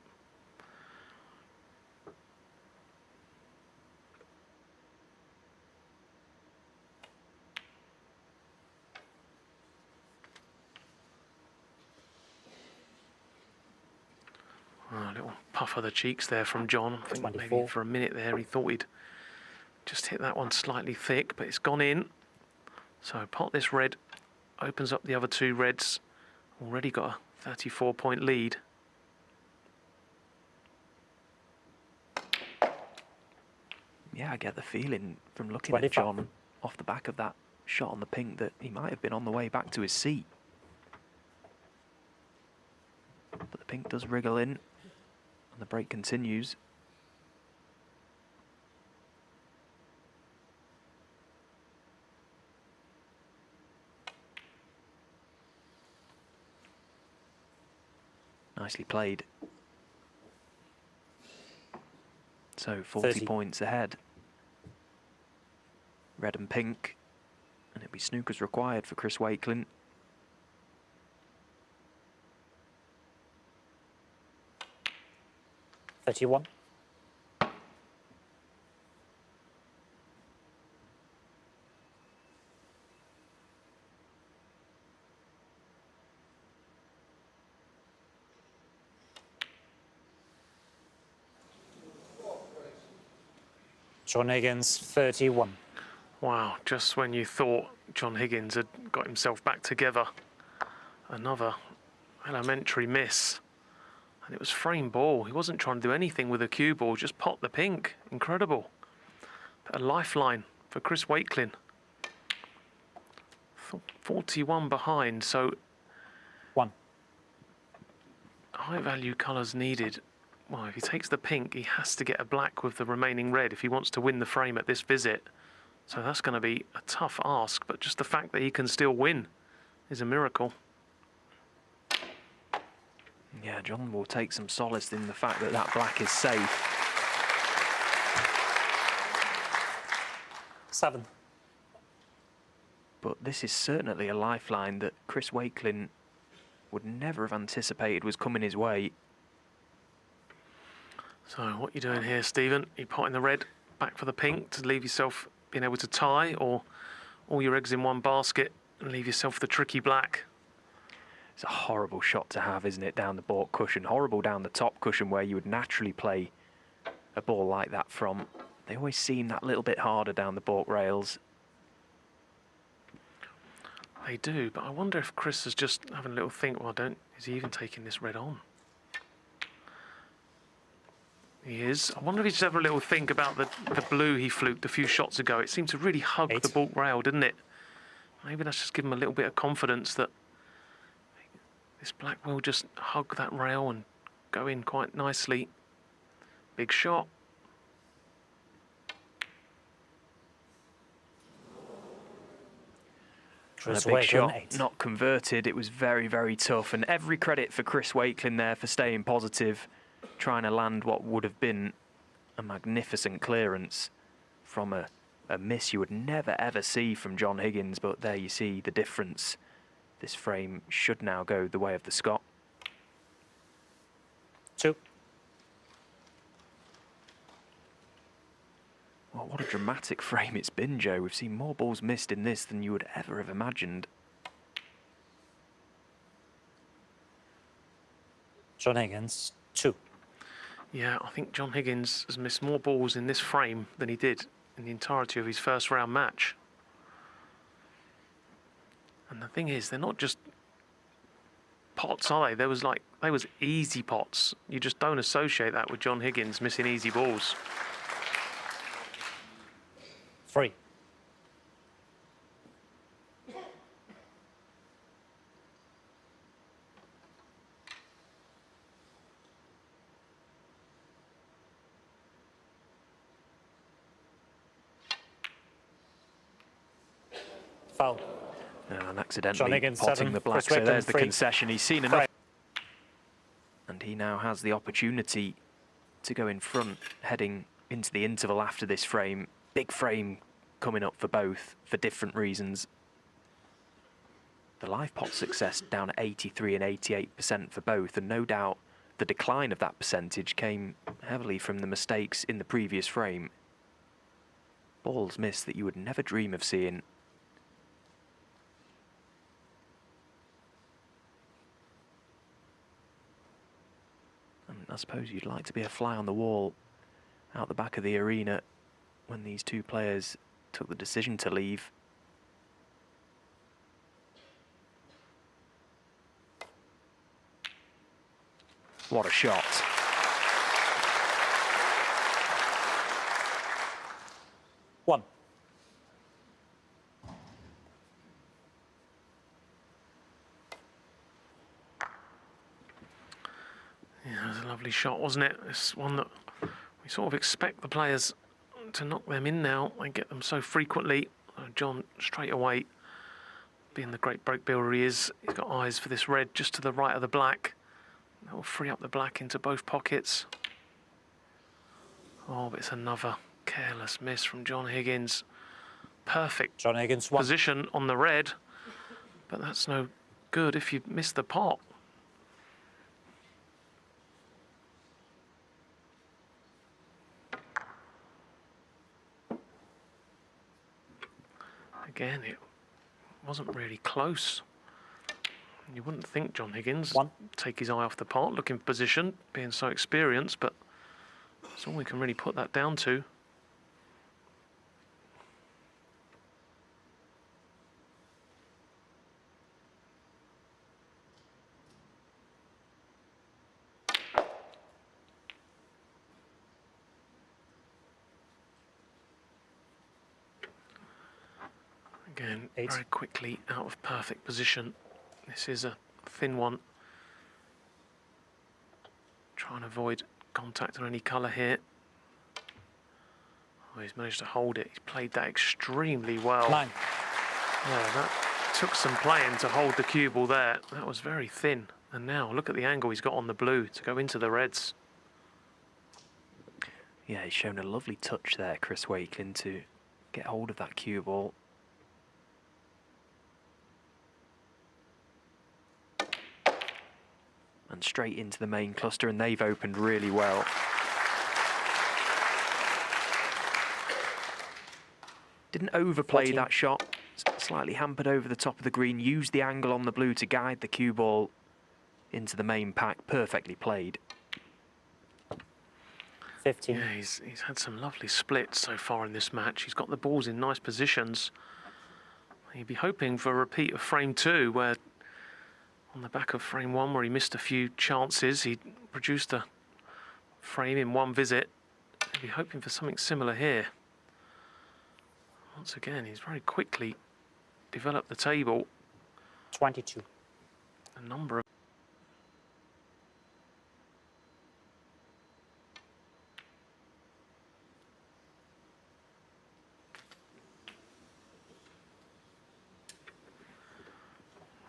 A little puff of the cheeks there from John. I think 24. maybe for a minute there he thought he'd just hit that one slightly thick, but it's gone in. So pot this red opens up the other 2 reds. Already got a 34-point lead. Yeah, I get the feeling from looking at John off the back of that shot on the pink that he might have been on the way back to his seat. But the pink does wriggle in, and the break continues. Nicely played. So 40 points ahead. Red and pink. And it'll be snookers required for Chris Wakelin. $31. John Higgins, 31. Wow, just when you thought John Higgins had got himself back together, another elementary miss. And it was frame ball. He wasn't trying to do anything with a cue ball, just pop the pink. Incredible. But a lifeline for Chris Wakelin. 41 behind, so 1. high value colours needed. Well, if he takes the pink, he has to get a black with the remaining red if he wants to win the frame at this visit. So that's going to be a tough ask, but just the fact that he can still win is a miracle. Yeah, John will take some solace in the fact that that black is safe. 7. But this is certainly a lifeline that Chris Wakelin would never have anticipated was coming his way. So what are you doing here, Stephen? You potting the red back for the pink to leave yourself being able to tie, or all your eggs in one basket and leave yourself the tricky black? It's a horrible shot to have, isn't it, down the baulk cushion. Horrible down the top cushion where you would naturally play a ball like that from. They always seem that little bit harder down the baulk rails. They do, but I wonder if Chris is just having a little think, well, is he even taking this red on? He is. I wonder if he's having a little think about the blue he fluked a few shots ago. It seemed to really hug 8. the baulk rail, didn't it? Maybe that's just given him a little bit of confidence that this black will just hug that rail and go in quite nicely. Big shot. Chris A big Wakelin, shot, 8. not converted. It was very, very tough. And every credit for Chris Wakelin there for staying positive, trying to land what would have been a magnificent clearance from a miss you would never, ever see from John Higgins. But there you see the difference. This frame should now go the way of the Scot. 2. Well, what a dramatic frame it's been, Joe. We've seen more balls missed in this than you would ever have imagined. John Higgins, 2. Yeah, I think John Higgins has missed more balls in this frame than he did in the entirety of his first round match. And the thing is, they're not just pots, are they? They was easy pots. You just don't associate that with John Higgins missing easy balls. 3. Foul. And John accidentally Higgins, potting 7. the black. Chris So Wakelin, there's the 3. concession. He's seen enough. And he now has the opportunity to go in front, heading into the interval after this frame. Big frame coming up for both for different reasons. The live pot success down at 83 and 88% for both, and no doubt the decline of that percentage came heavily from the mistakes in the previous frame. Balls missed that you would never dream of seeing. And I suppose you'd like to be a fly on the wall out the back of the arena when these two players took the decision to leave. What a shot. One. Yeah, it was a lovely shot, wasn't it? It's one that we sort of expect the players to knock them in now. They get them so frequently. John, straight away, being the great break builder he is, he's got eyes for this red just to the right of the black. That will free up the black into both pockets. Oh, but it's another careless miss from John Higgins. Perfect John Higgins, 1. position on the red, but that's no good if you miss the pot. Again, it wasn't really close. You wouldn't think John Higgins 1. take his eye off the pot, looking for position, being so experienced, but that's all we can really put that down to. Again, 8. very quickly out of perfect position. This is a thin one. Trying to avoid contact on any colour here. Oh, he's managed to hold it. He's played that extremely well. 9. Yeah, that took some playing to hold the cue ball there. That was very thin. And now look at the angle he's got on the blue to go into the reds. Yeah, he's shown a lovely touch there, Chris Wakelin, to get hold of that cue ball. And straight into the main cluster, and they've opened really well. Didn't overplay 14. that shot, slightly hampered over the top of the green, used the angle on the blue to guide the cue ball into the main pack, perfectly played. 15. Yeah, he's had some lovely splits so far in this match. He's got the balls in nice positions. He'd be hoping for a repeat of frame 2, where on the back of frame 1, where he missed a few chances, he produced a frame in one visit. He'll be hoping for something similar here. Once again, he's very quickly developed the table. 22. A number of...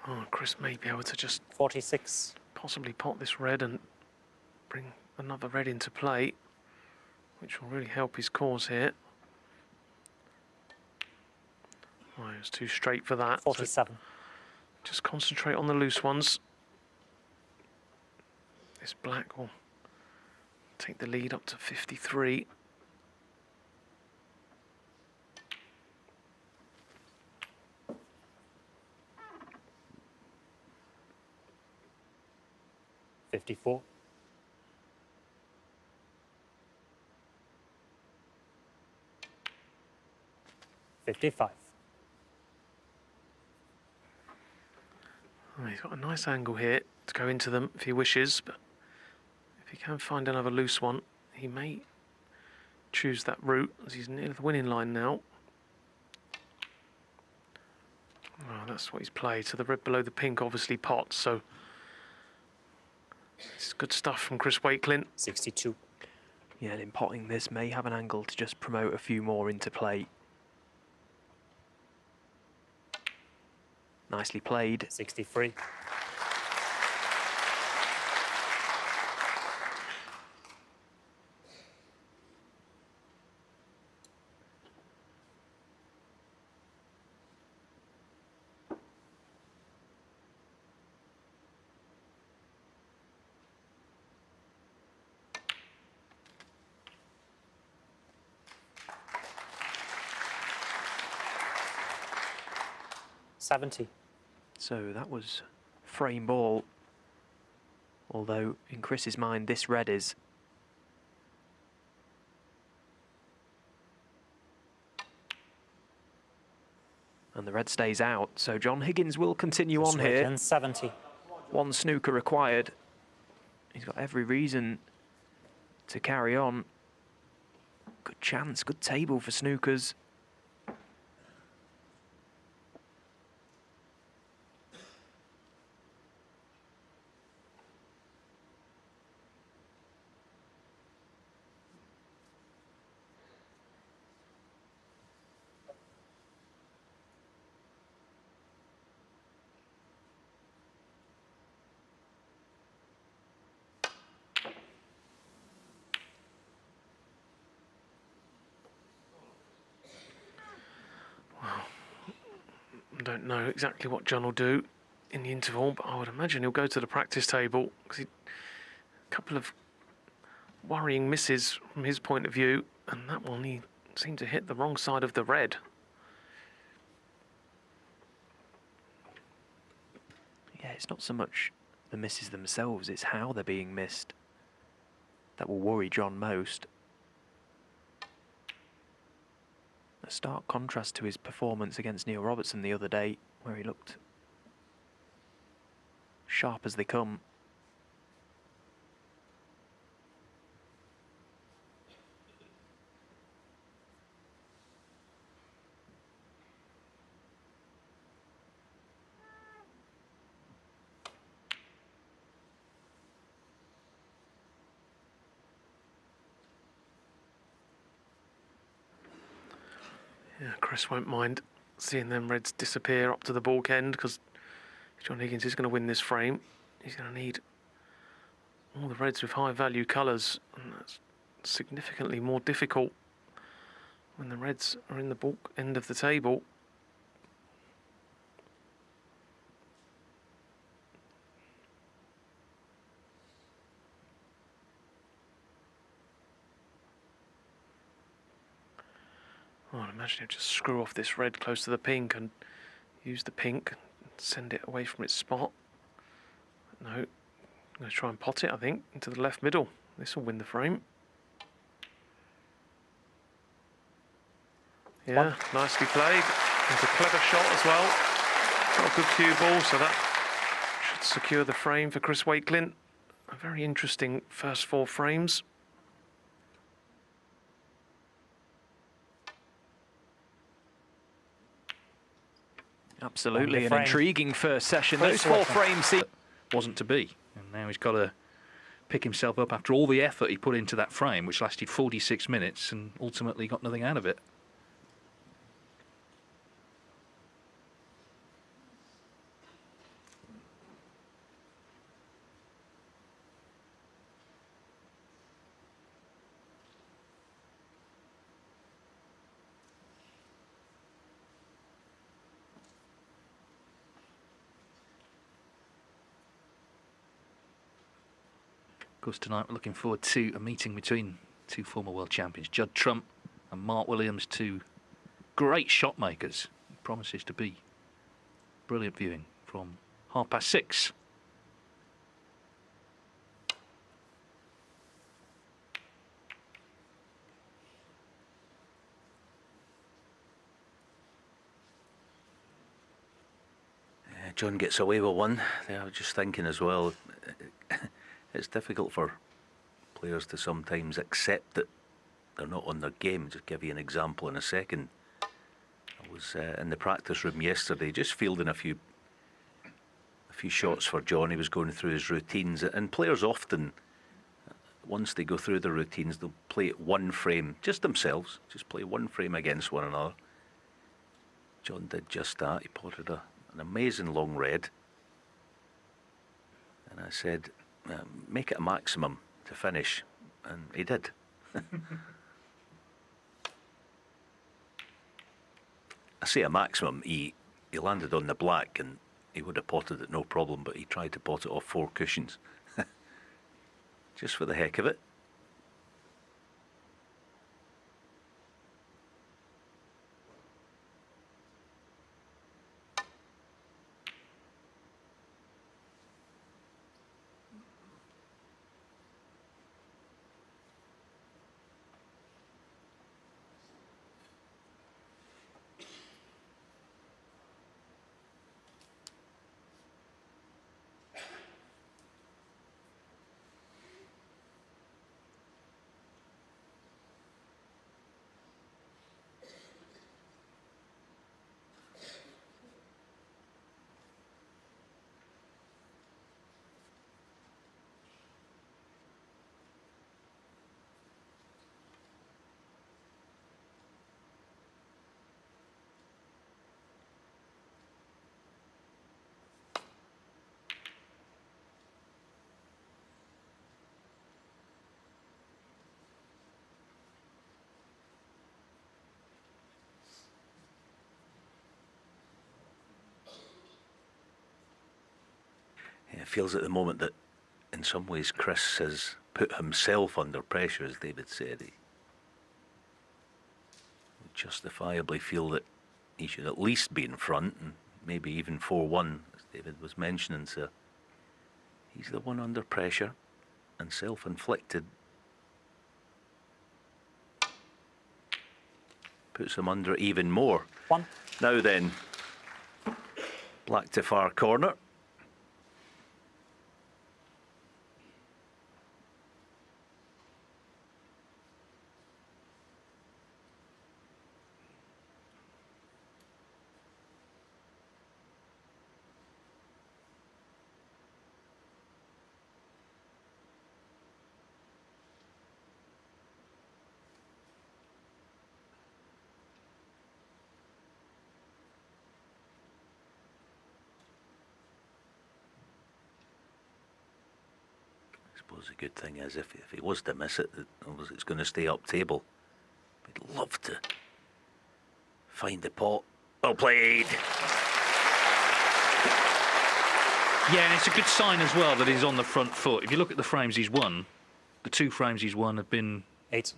Oh, Chris may be able to just 46. possibly pot this red and bring another red into play, which will really help his cause here. Oh, it was too straight for that. 47. So just concentrate on the loose ones. This black will take the lead up to 53. $54. 55. Oh, he's got a nice angle here to go into them if he wishes, but if he can find another loose one, he may choose that route as he's near the winning line now. Oh, that's what he's played. So the red below the pink obviously pots, so it's good stuff from Chris Wakelin. 62. Yeah, and in potting this may have an angle to just promote a few more into play. Nicely played. 63. $70. So that was frame ball. Although in Chris's mind this red is. And the red stays out, so John Higgins will continue on here. 70. One snooker required. He's got every reason to carry on. Good chance, good table for snookers. I don't know exactly what John will do in the interval, but I would imagine he'll go to the practice table because a couple of worrying misses from his point of view, and that one he seemed to hit the wrong side of the red. Yeah, it's not so much the misses themselves, it's how they're being missed that will worry John most. A stark contrast to his performance against Neil Robertson the other day, where he looked sharp as they come. Yeah, Chris won't mind seeing them reds disappear up to the balk end because John Higgins is going to win this frame. He's going to need all the reds with high value colours, and that's significantly more difficult when the reds are in the balk end of the table. Oh, I'd imagine he'll just screw off this red close to the pink and use the pink and send it away from its spot. No, I'm going to try and pot it, I think, into the left middle. This will win the frame. Yeah, nicely played. It's a clever shot as well. Got a good cue ball, so that should secure the frame for Chris Wakelin. A very interesting first four frames. Absolutely, an frame. intriguing first session. Chris Those 4 Wakelin. frames seem... Wasn't to be. And now he's got to pick himself up after all the effort he put into that frame, which lasted 46 minutes and ultimately got nothing out of it. Of course, tonight we're looking forward to a meeting between 2 former world champions, Judd Trump and Mark Williams, 2 great shot makers. It promises to be brilliant viewing from 6:30. John gets away with one. I was just thinking as well, it's difficult for players to sometimes accept that they're not on their game. Just give you an example in a second. I was in the practice room yesterday, just fielding a few shots for John. He was going through his routines, and players often, once they go through their routines, they'll play one frame, just themselves, just play one frame against one another. John did just that. He potted an amazing long red, and I said, make it a maximum to finish, and he did. I say a maximum. He landed on the black, and he would have potted it no problem, but he tried to pot it off 4 cushions just for the heck of it. It feels at the moment that in some ways Chris has put himself under pressure, as David said. He would justifiably feel that he should at least be in front, and maybe even 4-1, as David was mentioning. So he's the one under pressure, and self-inflicted. Puts him under even more. 1. Now then, black to far corner. I suppose the good thing is if he was to miss it, it's going to stay up table. He'd love to find the pot. Well played. Yeah, and it's a good sign as well that he's on the front foot. If you look at the frames he's won, the 2 frames he's won have been 8.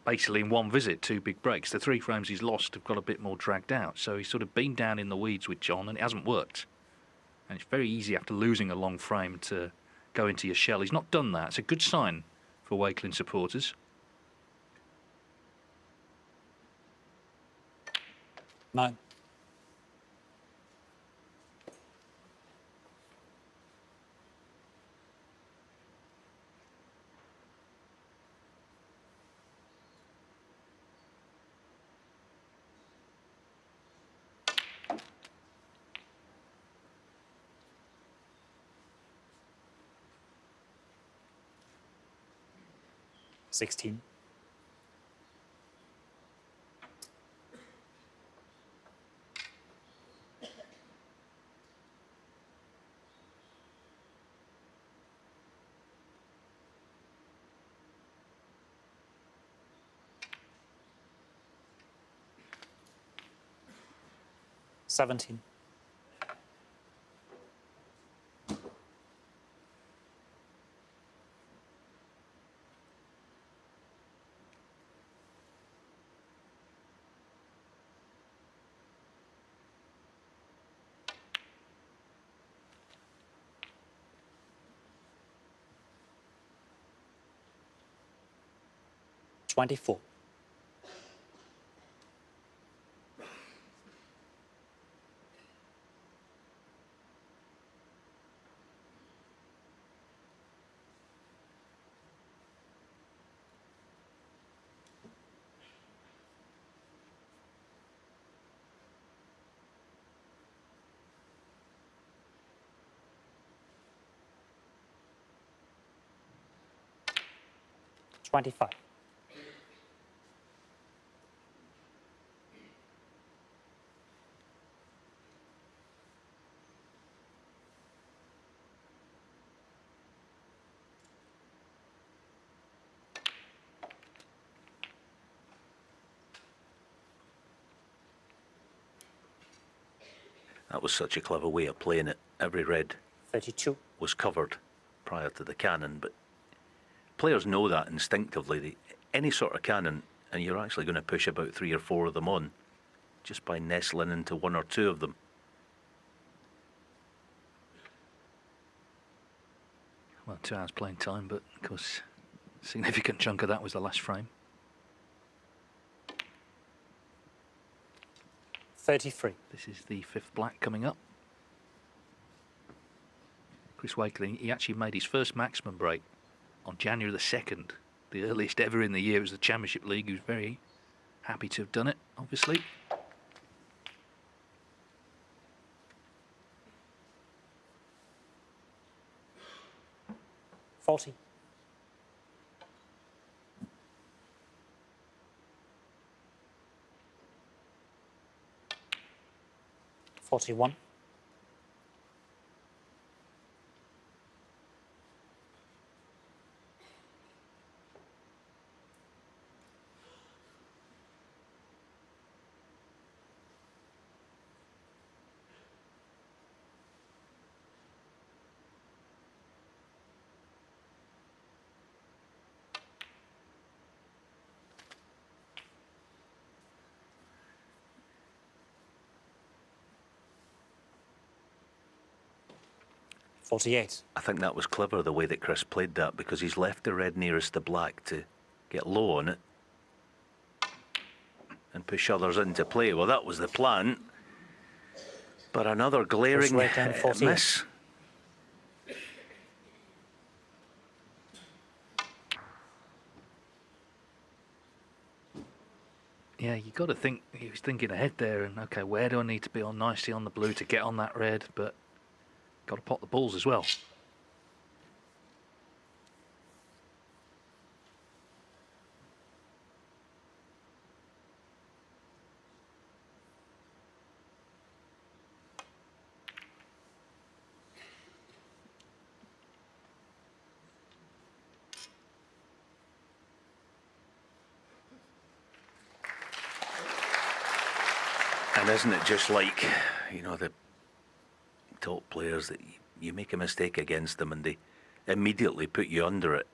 basically in one visit, 2 big breaks. The 3 frames he's lost have got a bit more dragged out. So he's sort of been down in the weeds with John, and it hasn't worked. And it's very easy after losing a long frame to go into your shell. He's not done that. It's a good sign for Wakelin supporters. 9. 16. Seventeen. $24. $25. That was such a clever way of playing it. Every red 32. was covered prior to the cannon, but players know that instinctively. Any sort of cannon, and you're actually going to push about 3 or 4 of them on just by nestling into 1 or 2 of them. Well, 2 hours playing time, but of course, a significant chunk of that was the last frame. 33. This is the 5th black coming up. Chris Wakelin, he actually made his first maximum break on January the 2nd, the earliest ever in the year. It was the Championship League. He was very happy to have done it, obviously. $40. 41. $48. I think that was clever the way that Chris played that, because he's left the red nearest the black to get low on it and push others into play. Well, that was the plan, but another glaring miss. Yeah, you got to think, he was thinking ahead there, and okay, where do I need to be on nicely on the blue to get on that red, but got to pot the balls as well. And isn't it just like, you know, the top players that you make a mistake against them and they immediately put you under it.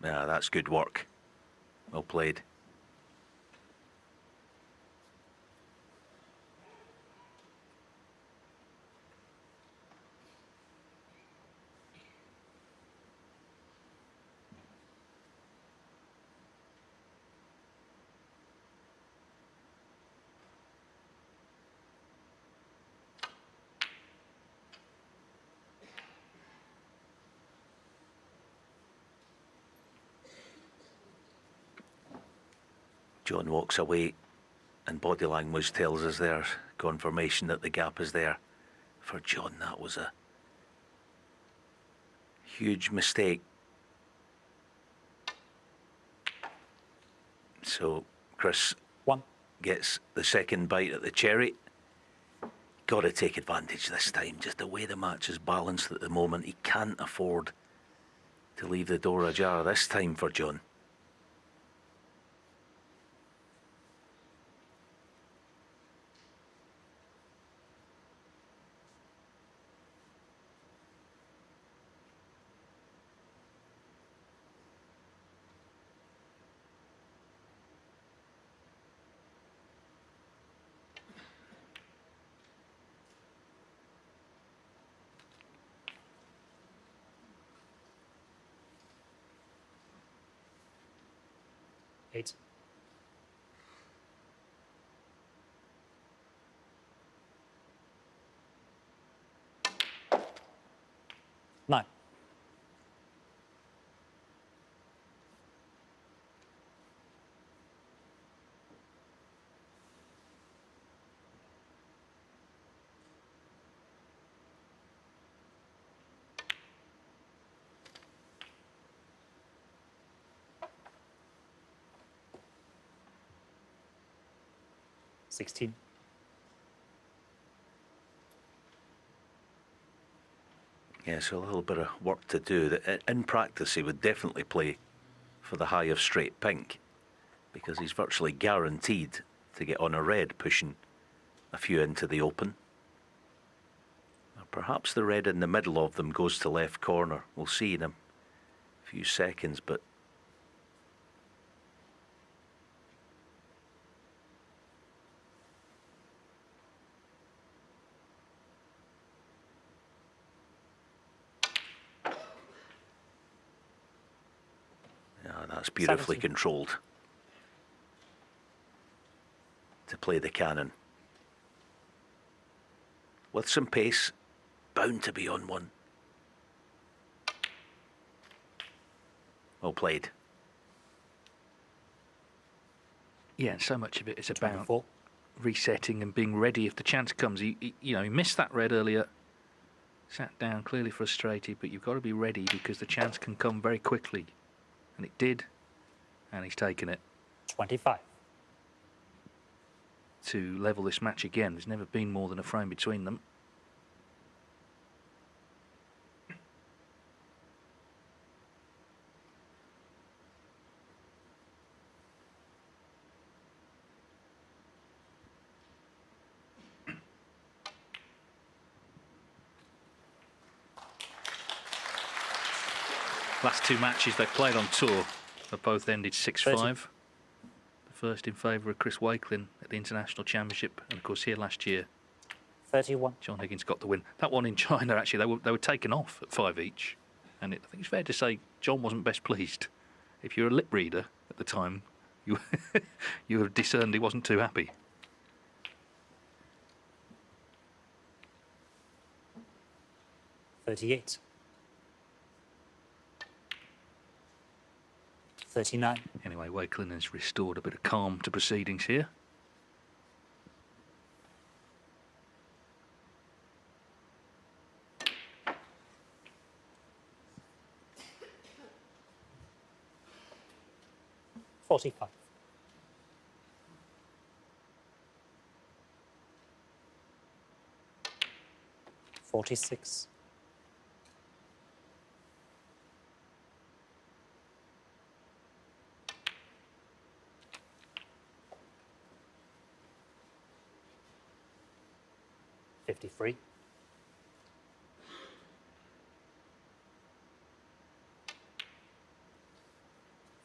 Yeah, that's good work. Well played. John walks away and body language tells us there's confirmation that the gap is there. for John. That was a huge mistake. So Chris 1. gets the second bite at the cherry. Got to take advantage this time. Just the way the match is balanced at the moment, he can't afford to leave the door ajar this time for John. Eight. Nine. $16. Yeah, so a little bit of work to do. In practice, he would definitely play for the high of straight pink, because he's virtually guaranteed to get on a red, pushing a few into the open. Perhaps the red in the middle of them goes to left corner. We'll see in a few seconds, but that's beautifully 17. controlled to play the cannon. With some pace, bound to be on one. Well played. Yeah, and so much of it is about 24. resetting and being ready if the chance comes. He missed that red earlier, sat down, clearly frustrated, but you've got to be ready because the chance can come very quickly. And it did, and he's taken it 25. to level this match again. There's never been more than a frame between them. Last two matches they've played on tour have both ended 6-5. 30. The first in favour of Chris Wakelin at the International Championship, and of course here last year 31. John Higgins got the win. That one in China, actually, they were taken off at 5 each, and I think it's fair to say John wasn't best pleased. If you're a lip reader at the time, you you have discerned he wasn't too happy. $38. 39. Anyway, Wakelin has restored a bit of calm to proceedings here. $45. 46. 53.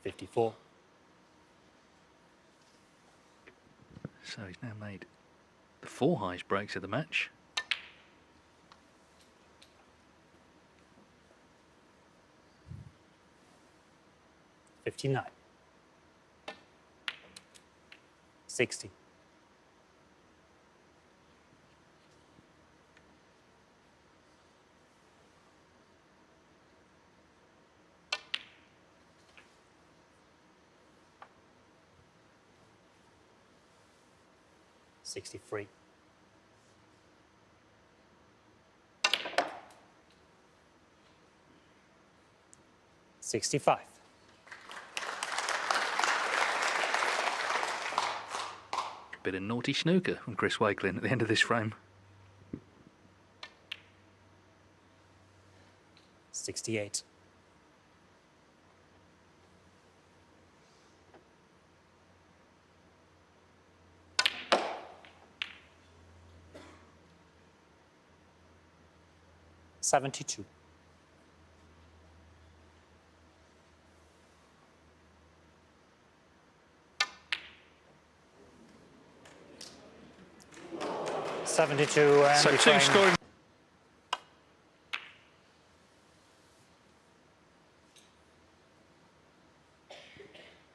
54. So he's now made the 4 highest breaks of the match. $59. 60. 63. 65. Bit of naughty snooker from Chris Wakelin at the end of this frame. 68. $72. $72 and So the two frame. scoring.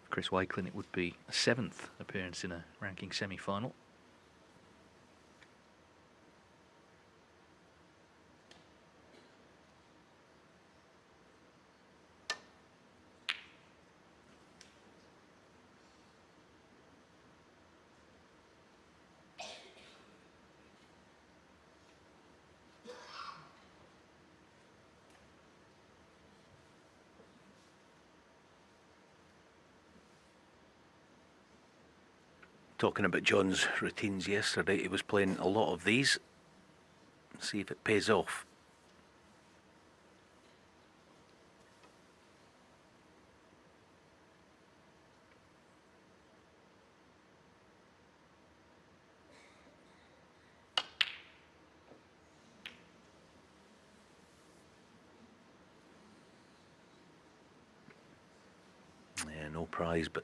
Chris Wakelin, it would be a 7th appearance in a ranking semi-final. Talking about John's routines yesterday, he was playing a lot of these. See if it pays off. Yeah, no prize, but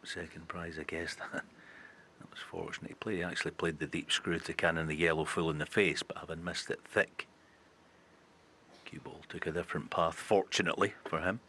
second prize, I guess. That was fortunate. He actually played the deep screw to cannon the yellow full in the face, but having missed it thick, cue ball took a different path, fortunately for him.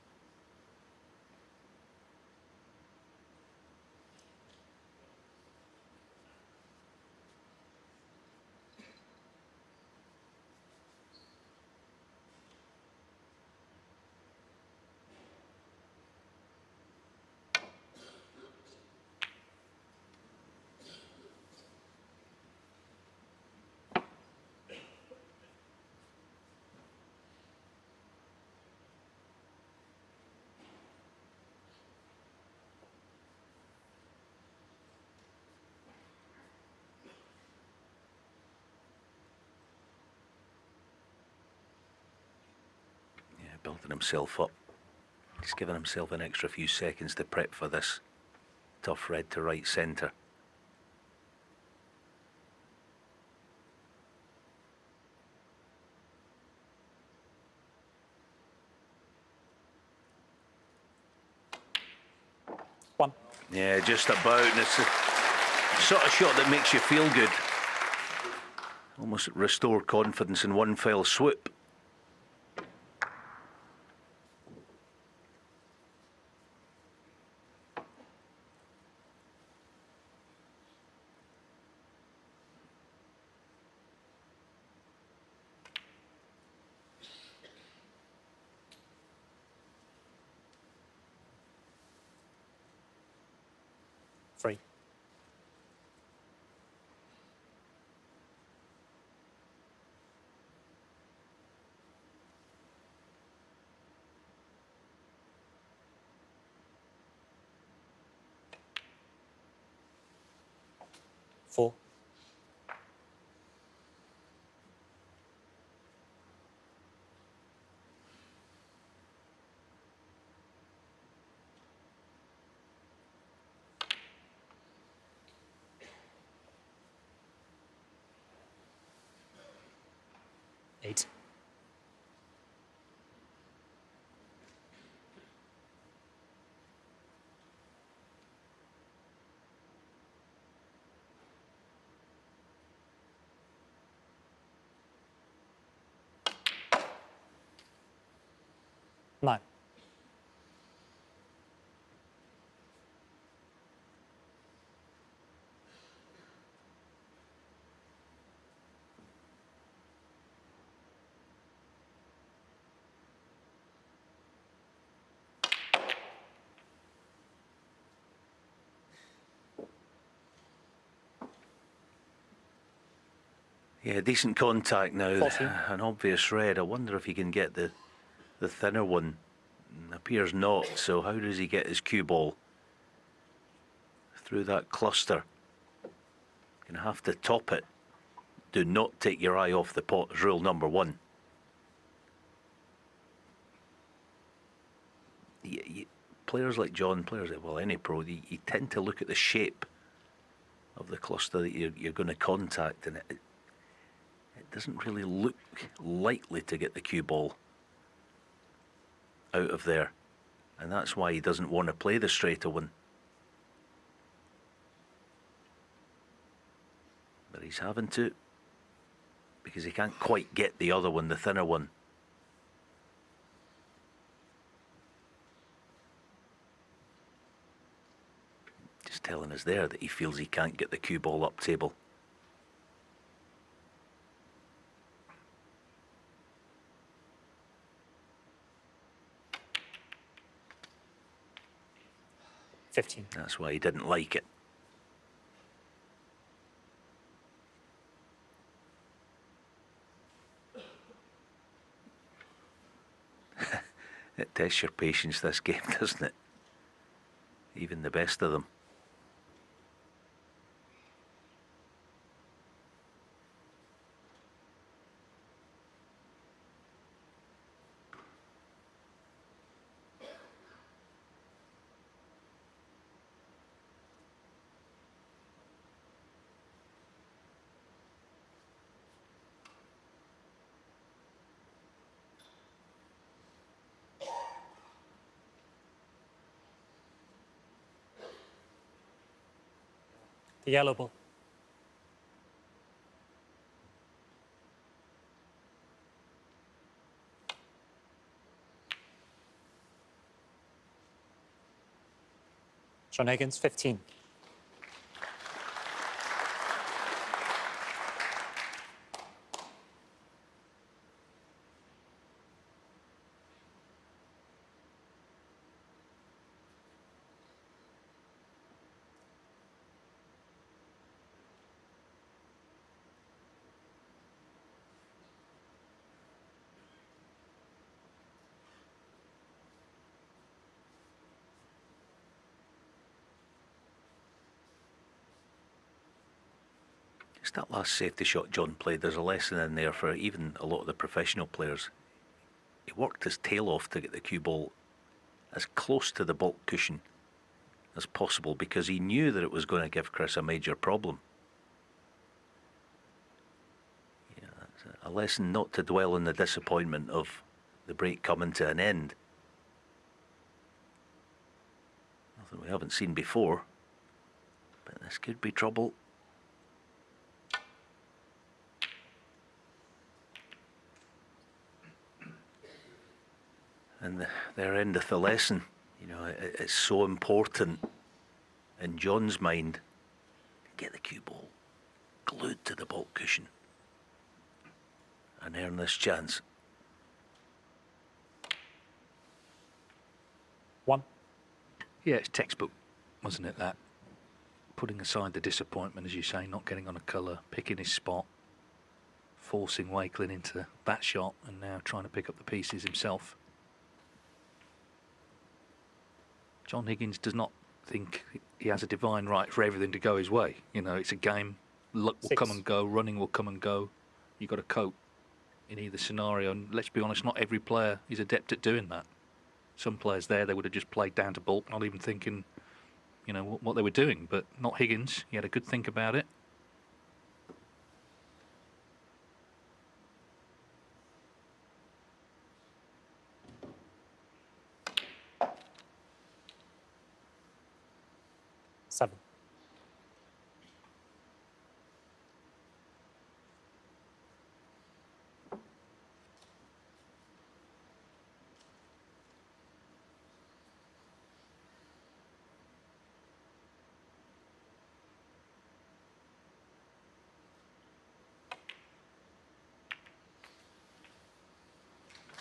Building himself up. He's giving himself an extra few seconds to prep for this tough red to right centre. One. Yeah, just about. And it's the sort of shot that makes you feel good. Almost restore confidence in one fell swoop. Free. Four. Eight. Nine. Yeah, decent contact now. 14. An obvious red. I wonder if he can get the thinner one Appears not. So how does he get his cue ball through that cluster? Gonna have to top it. Do not take your eye off the pot is rule number one. Players like John, players like, well, any pro, you tend to look at the shape of the cluster that you're going to contact, and it doesn't really look likely to get the cue ball out of there, and that's why he doesn't want to play the straighter one. But he's having to, because he can't quite get the other one, the thinner one. Just telling us there that he feels he can't get the cue ball up table. That's why he didn't like it. It tests your patience, this game, doesn't it? Even the best of them. The yellow ball. John Higgins, 15. It's that last safety shot John played. There's a lesson in there for even a lot of the professional players. He worked his tail off to get the cue ball as close to the bulk cushion as possible because he knew that it was going to give Chris a major problem. Yeah, that's a lesson not to dwell on the disappointment of the break coming to an end. Nothing we haven't seen before, but this could be trouble. And their end of the lesson, you know, it's so important in John's mind to get the cue ball glued to the bulk cushion and earn this chance. 1. Yeah, it's textbook, wasn't it, that? Putting aside the disappointment, as you say, not getting on a colour, picking his spot, forcing Wakelin into that shot, and now trying to pick up the pieces himself. John Higgins does not think he has a divine right for everything to go his way. You know, it's a game. Luck will 6. come and go. Running will come and go. You've got to cope in either scenario. And let's be honest, not every player is adept at doing that. Some players there, they would have just played down to bulk, not even thinking, you know, what they were doing. But not Higgins. He had a good think about it. Seven.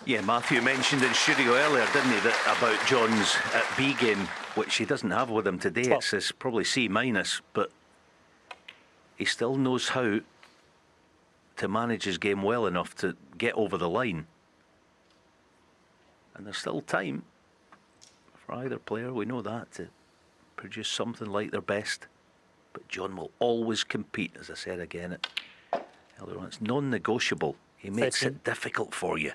Yeah, Matthew mentioned in studio earlier, didn't he, that about John's B game, which he doesn't have with him today. 12. It's probably C-, but he still knows how to manage his game well enough to get over the line. And there's still time. for either player, we know that, to produce something like their best. But John will always compete, as I said again earlier on. It's non-negotiable. He makes 13. it difficult for you.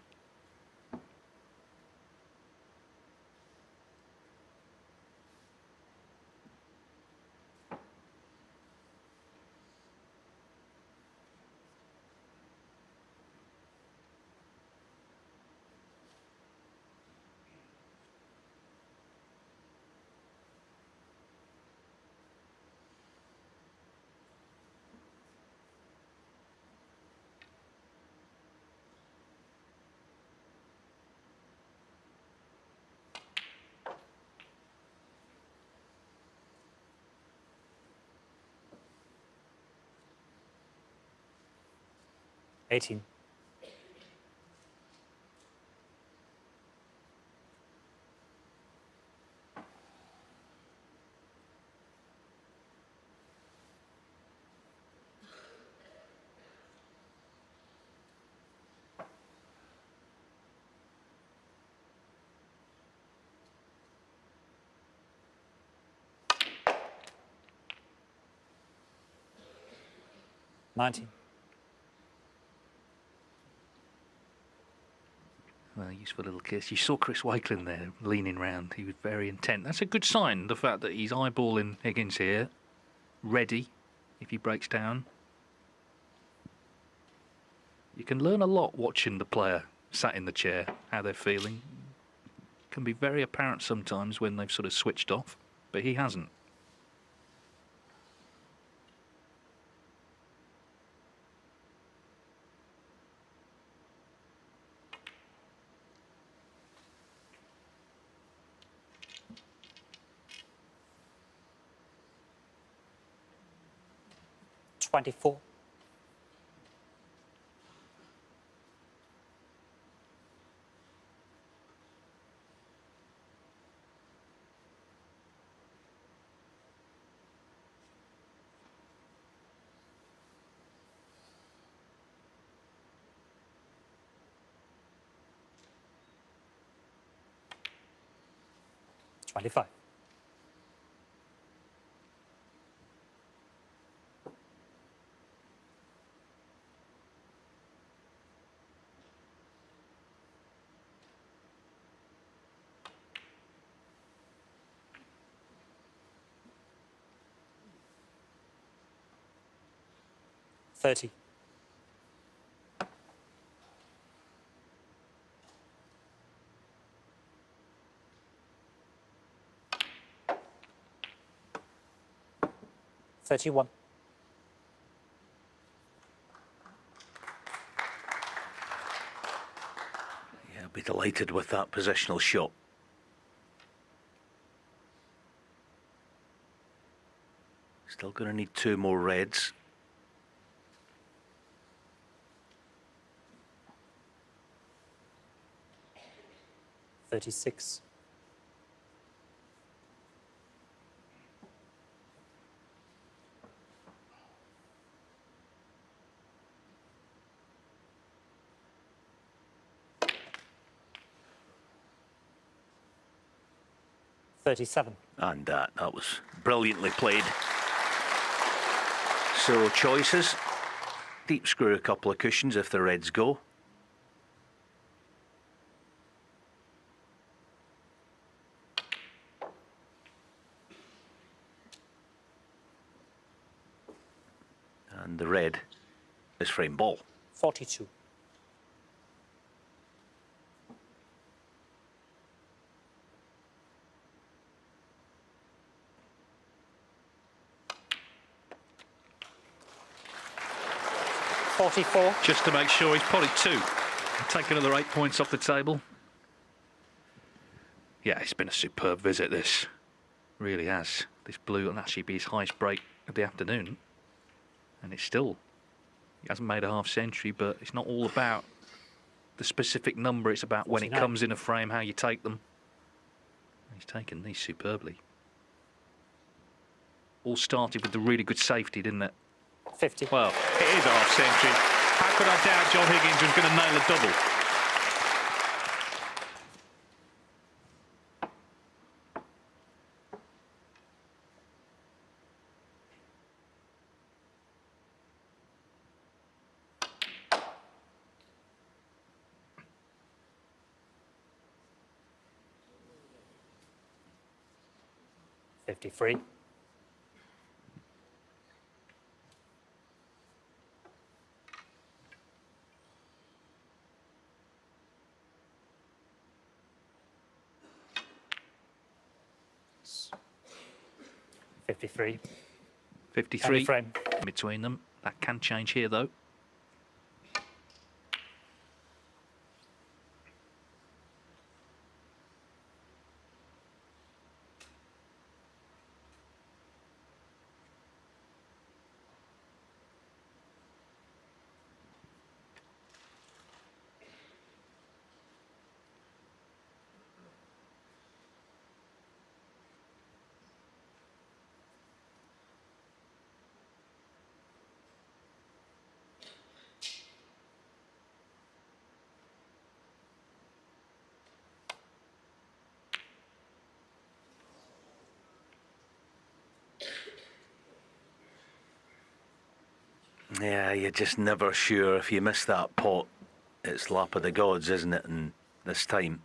$18. $19. Well, useful little kiss. You saw Chris Wakelin there leaning round. He was very intent. That's a good sign, the fact that he's eyeballing Higgins here, ready if he breaks down. You can learn a lot watching the player sat in the chair, how they're feeling. It can be very apparent sometimes when they've sort of switched off, but he hasn't. $24. $25. $30. $31. Yeah, I'll be delighted with that positional shot. Still going to need 2 more reds. $36. $37. And that was brilliantly played. So choices. Deep screw a couple of cushions if the reds go. And the red is frame ball. 42. $44. Just to make sure he's potted 2. Take another 8 points off the table. Yeah, it's been a superb visit, this. Really has. This blue will actually be his highest break of the afternoon. And it's still, he hasn't made a half century, but it's not all about the specific number. It's about 49. When it comes in a frame, how you take them. He's taken these superbly. All started with the really good safety, didn't it? 50. Well, it is a half century. How could I doubt John Higgins was going to nail a double? 53. $53. 53 frame. between them. That can change here, though. Yeah, you're just never sure. If you miss that pot, it's lap of the gods, isn't it? And this time,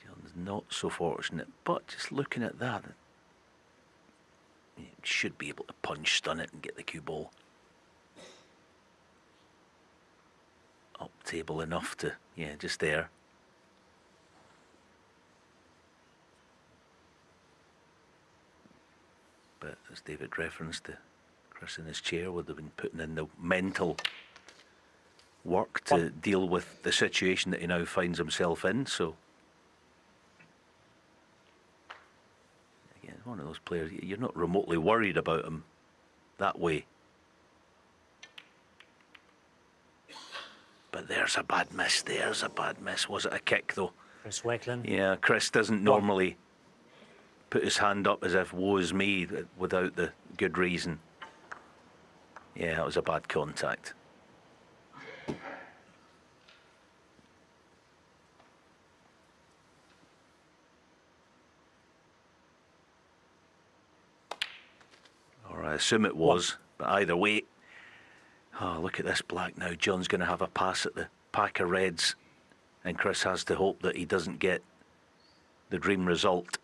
John's not so fortunate. But just looking at that, you should be able to punch, stun it, and get the cue ball up table enough to, yeah, just there. But as David referenced, Chris in his chair would have been putting in the mental work to deal with the situation that he now finds himself in. So, again, one of those players, you're not remotely worried about him that way. But there's a bad miss, there's a bad miss. Was it a kick, though? Chris Wakelin. Yeah, Chris doesn't normally put his hand up as if woe is me without the good reason. Yeah, that was a bad contact. Or I assume it was, but either way. Oh, look at this black now. John's going to have a pass at the pack of reds, and Chris has to hope that he doesn't get the dream result.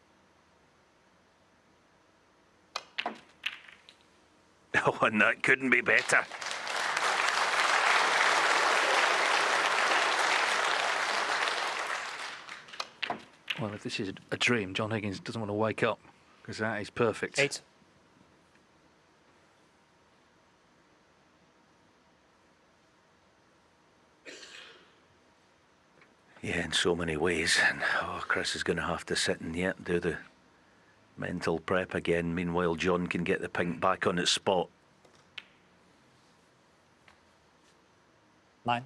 Oh, and that couldn't be better. Well, if this is a dream, John Higgins doesn't want to wake up, because that is perfect. 8. Yeah, in so many ways. And Chris is going to have to sit and do the mental prep again. Meanwhile, John can get the pink back on its spot. 9.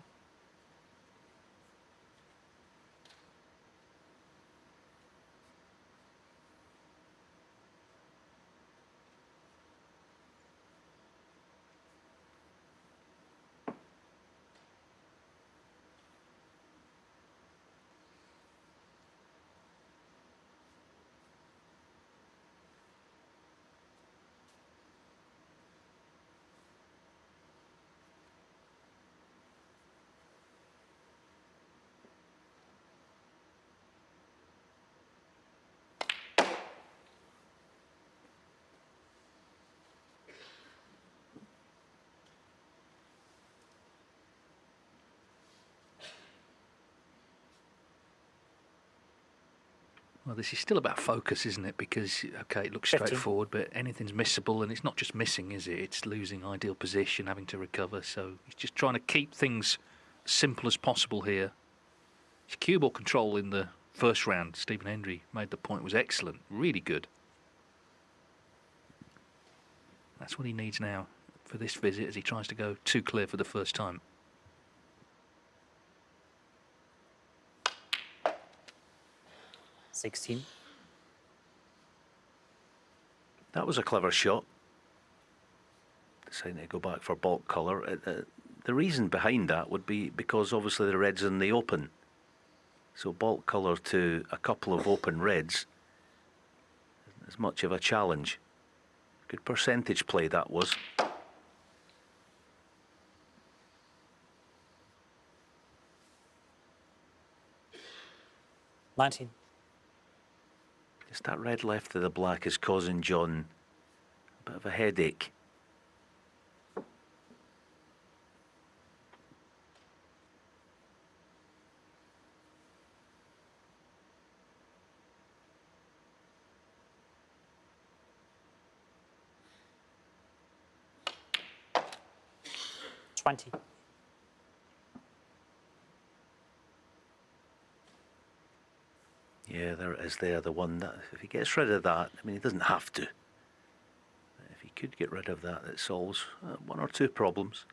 Well, this is still about focus, isn't it? Because, okay, it looks 15. straightforward, but anything's missable, and it's not just missing, is it? It's losing ideal position, having to recover. So he's just trying to keep things simple as possible here. His cue ball control in the first round, Stephen Hendry made the point, was excellent, really good. That's what he needs now for this visit as he tries to go too clear for the first time. $16. That was a clever shot. Deciding to go back for bulk colour. The reason behind that would be because obviously the red's in the open. So bulk colour to a couple of open reds isn't as much of a challenge. Good percentage play that was. $19. Just that red left of the black is causing John a bit of a headache. Yeah, there it is there, the one that, if he gets rid of that, I mean, he doesn't have to. If he could get rid of that, it solves one or two problems.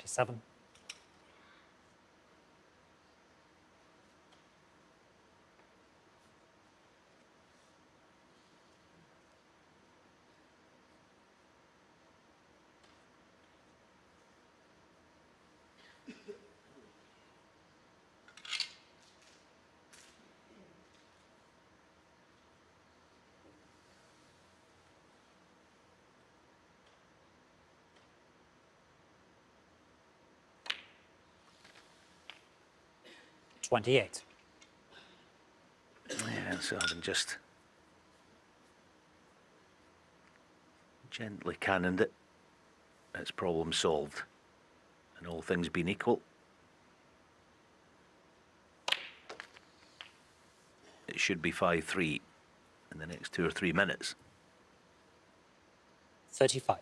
Seven. Yeah, so having just gently cannoned it, it's problem solved. And all things being equal, it should be 5-3 in the next 2 or 3 minutes. 35.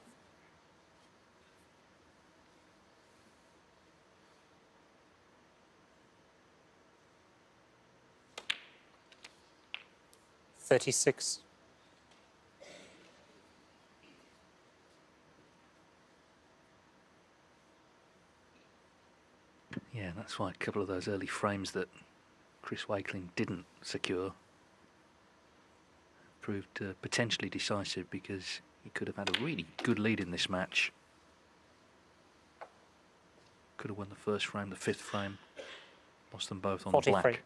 $36. Yeah, that's why a couple of those early frames that Chris Wakelin didn't secure proved potentially decisive, because he could have had a really good lead in this match. Could have won the first frame, the fifth frame, lost them both on the black.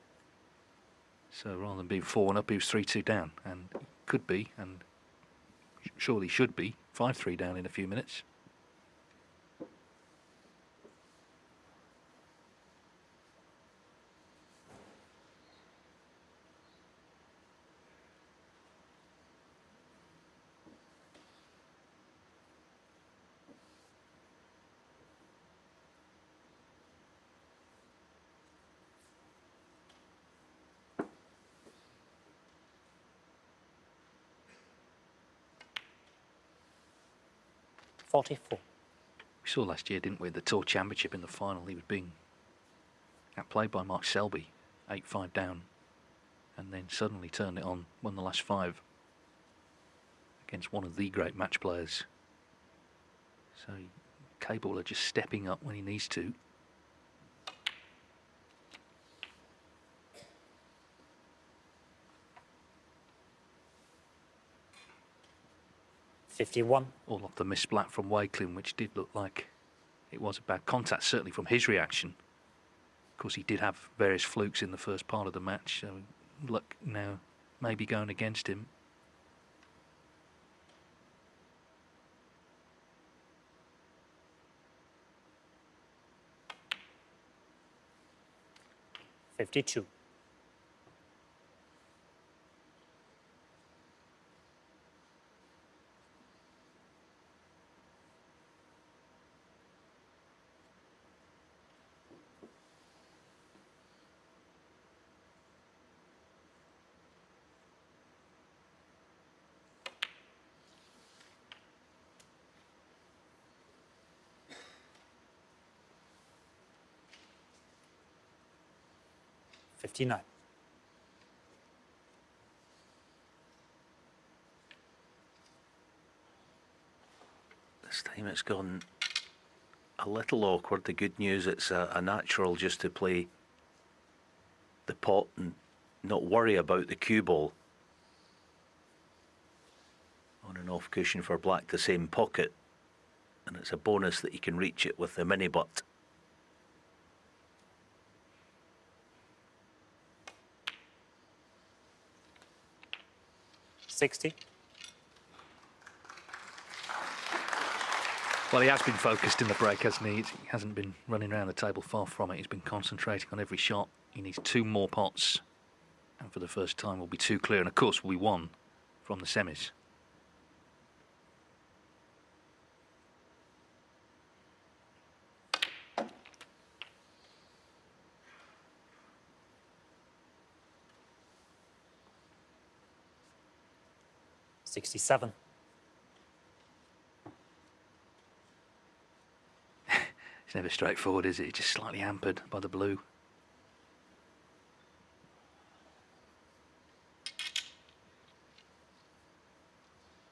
So rather than being 4-1 up, he was 3-2 down, and could be, and surely should be, 5-3 down in a few minutes. We saw last year, didn't we, the Tour Championship in the final, he was being outplayed by Mark Selby, 8-5 down, and then suddenly turned it on, won the last 5 against one of the great match players. So capable of just stepping up when he needs to. All off the missed black from Wakelin, which did look like it was a bad contact, certainly from his reaction. Of course, he did have various flukes in the first part of the match, so luck now maybe going against him. $52. $59. This time it's gone a little awkward. The good news, it's a natural just to play the pot and not worry about the cue ball. On and off cushion for black, the same pocket, and it's a bonus that you can reach it with the mini butt. 60. Well, he has been focused in the break, hasn't he? He hasn't been running around the table, far from it. He's been concentrating on every shot. He needs 2 more pots, and for the first time will be 2 clear, and of course will be 1 from the semis. '67. It's never straightforward, is it? It's just slightly hampered by the blue.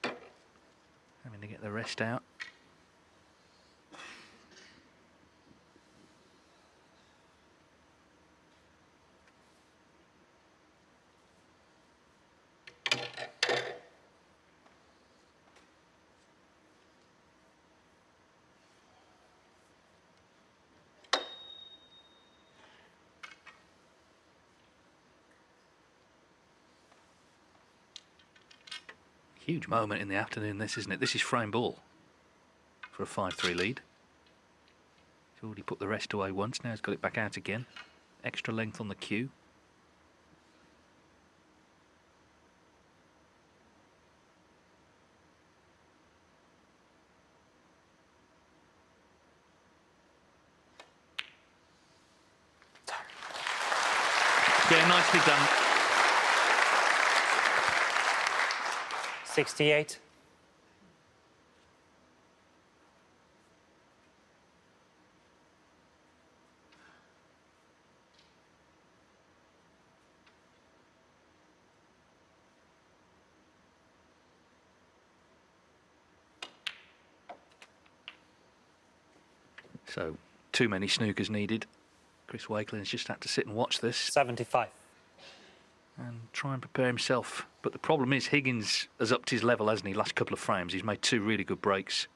Having to get the rest out. Huge moment in the afternoon, this, isn't it? This is frame ball for a 5-3 lead. He's already put the rest away once, now he's got it back out again. Extra length on the cue. Yeah, nicely done. 68. So, too many snookers needed. Chris Wakelin has just had to sit and watch this 75. and try and prepare himself. But the problem is Higgins has upped his level, hasn't he? Last couple of frames, he's made 2 really good breaks.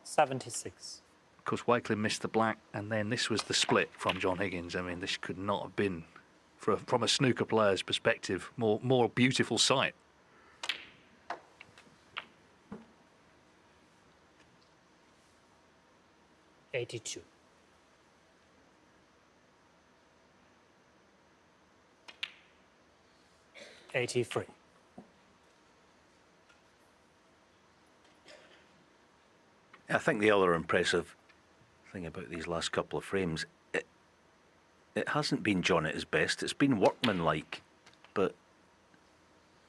76. Of course, Wakelin missed the black, and then this was the split from John Higgins. I mean, this could not have been, from a snooker player's perspective, more beautiful sight. '82. '83. I think the other impressive thing about these last couple of frames, it hasn't been John at his best. It's been workmanlike, but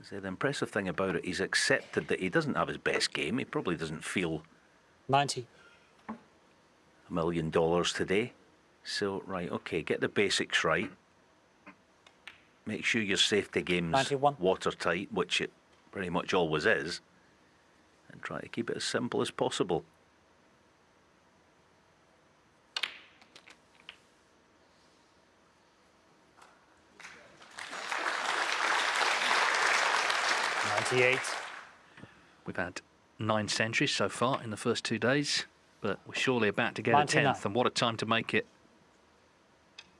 the impressive thing about it, he's accepted that he doesn't have his best game. He probably doesn't feel 90. $1 million today. So, right, okay, get the basics right. Make sure your safety game's 91. watertight, which it pretty much always is, and try to keep it as simple as possible. '98. We've had 9 centuries so far in the first 2 days, but we're surely about to get 99. a 10th, and what a time to make it.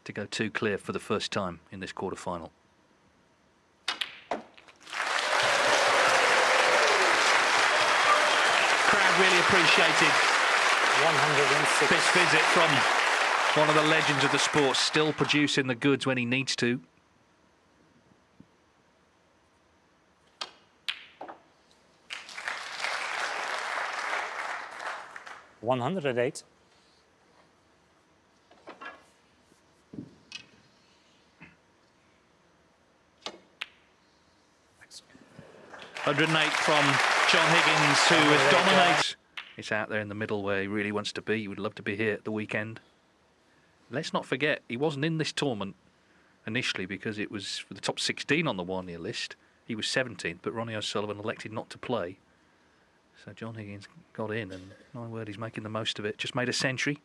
To go 2 clear for the first time in this quarter-final. Crowd really appreciated 106. this visit from one of the legends of the sport, still producing the goods when he needs to. $108. $108 from John Higgins, who has dominated. It's out there in the middle where he really wants to be. He would love to be here at the weekend. Let's not forget, he wasn't in this tournament initially because it was for the top 16 on the one-year list. He was 17th, but Ronnie O'Sullivan elected not to play. So John Higgins got in, and my word, he's making the most of it. Just made a century.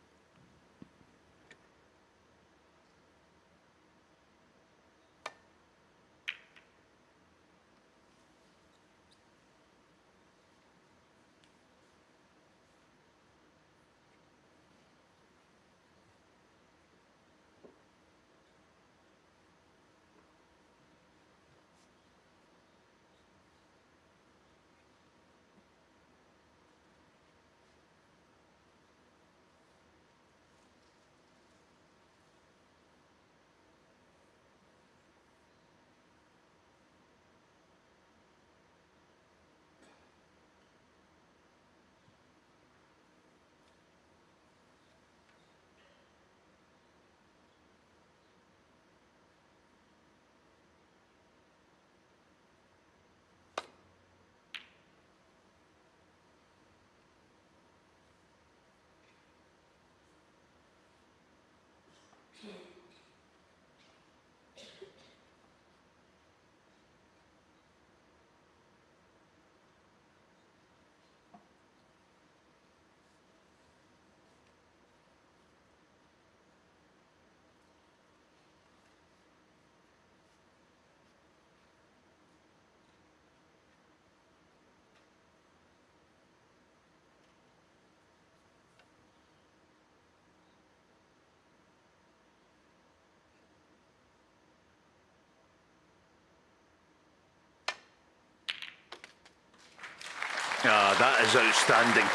Ah, that is outstanding.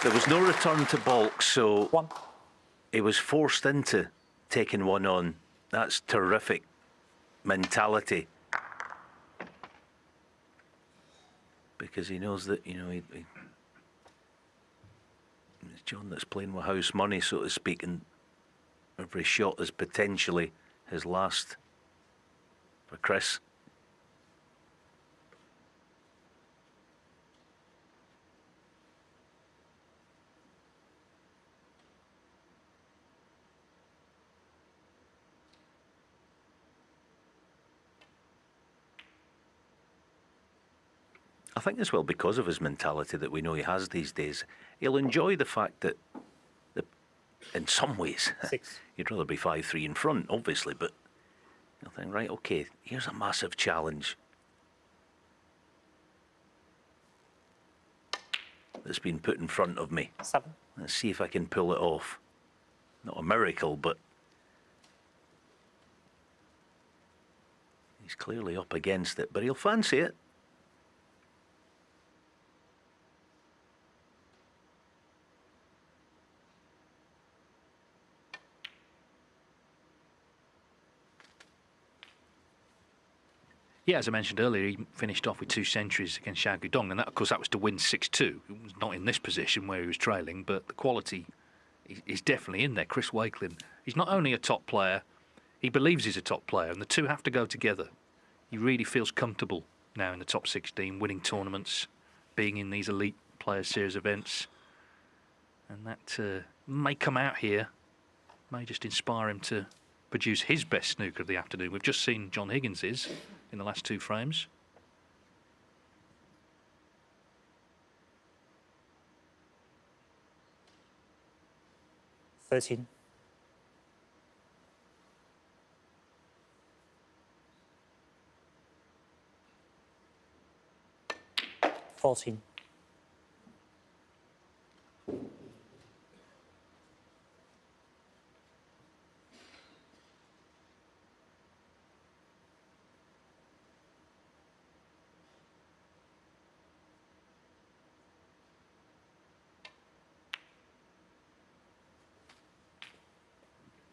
There was no return to balk, so 1. he was forced into taking one on. That's terrific mentality. Because he knows that, you know, it's John that's playing with house money, so to speak, and every shot is potentially his last for Chris. I think as well because of his mentality that we know he has these days, he'll enjoy the fact that, in some ways, 6. you'd rather be 5-3 in front, obviously, but you'll think, right, okay, here's a massive challenge that's been put in front of me. 7. Let's see if I can pull it off. Not a miracle, but he's clearly up against it, but he'll fancy it. Yeah, as I mentioned earlier, he finished off with 2 centuries against Xiao Guodong, and that, of course, that was to win 6-2. It was not in this position where he was trailing, but the quality is definitely in there. Chris Wakelin, he's not only a top player, he believes he's a top player, and the two have to go together. He really feels comfortable now in the top 16, winning tournaments, being in these elite Players Series events, and that may come out here, may just inspire him to produce his best snooker of the afternoon. We've just seen John Higgins's in the last 2 frames. $13. 14.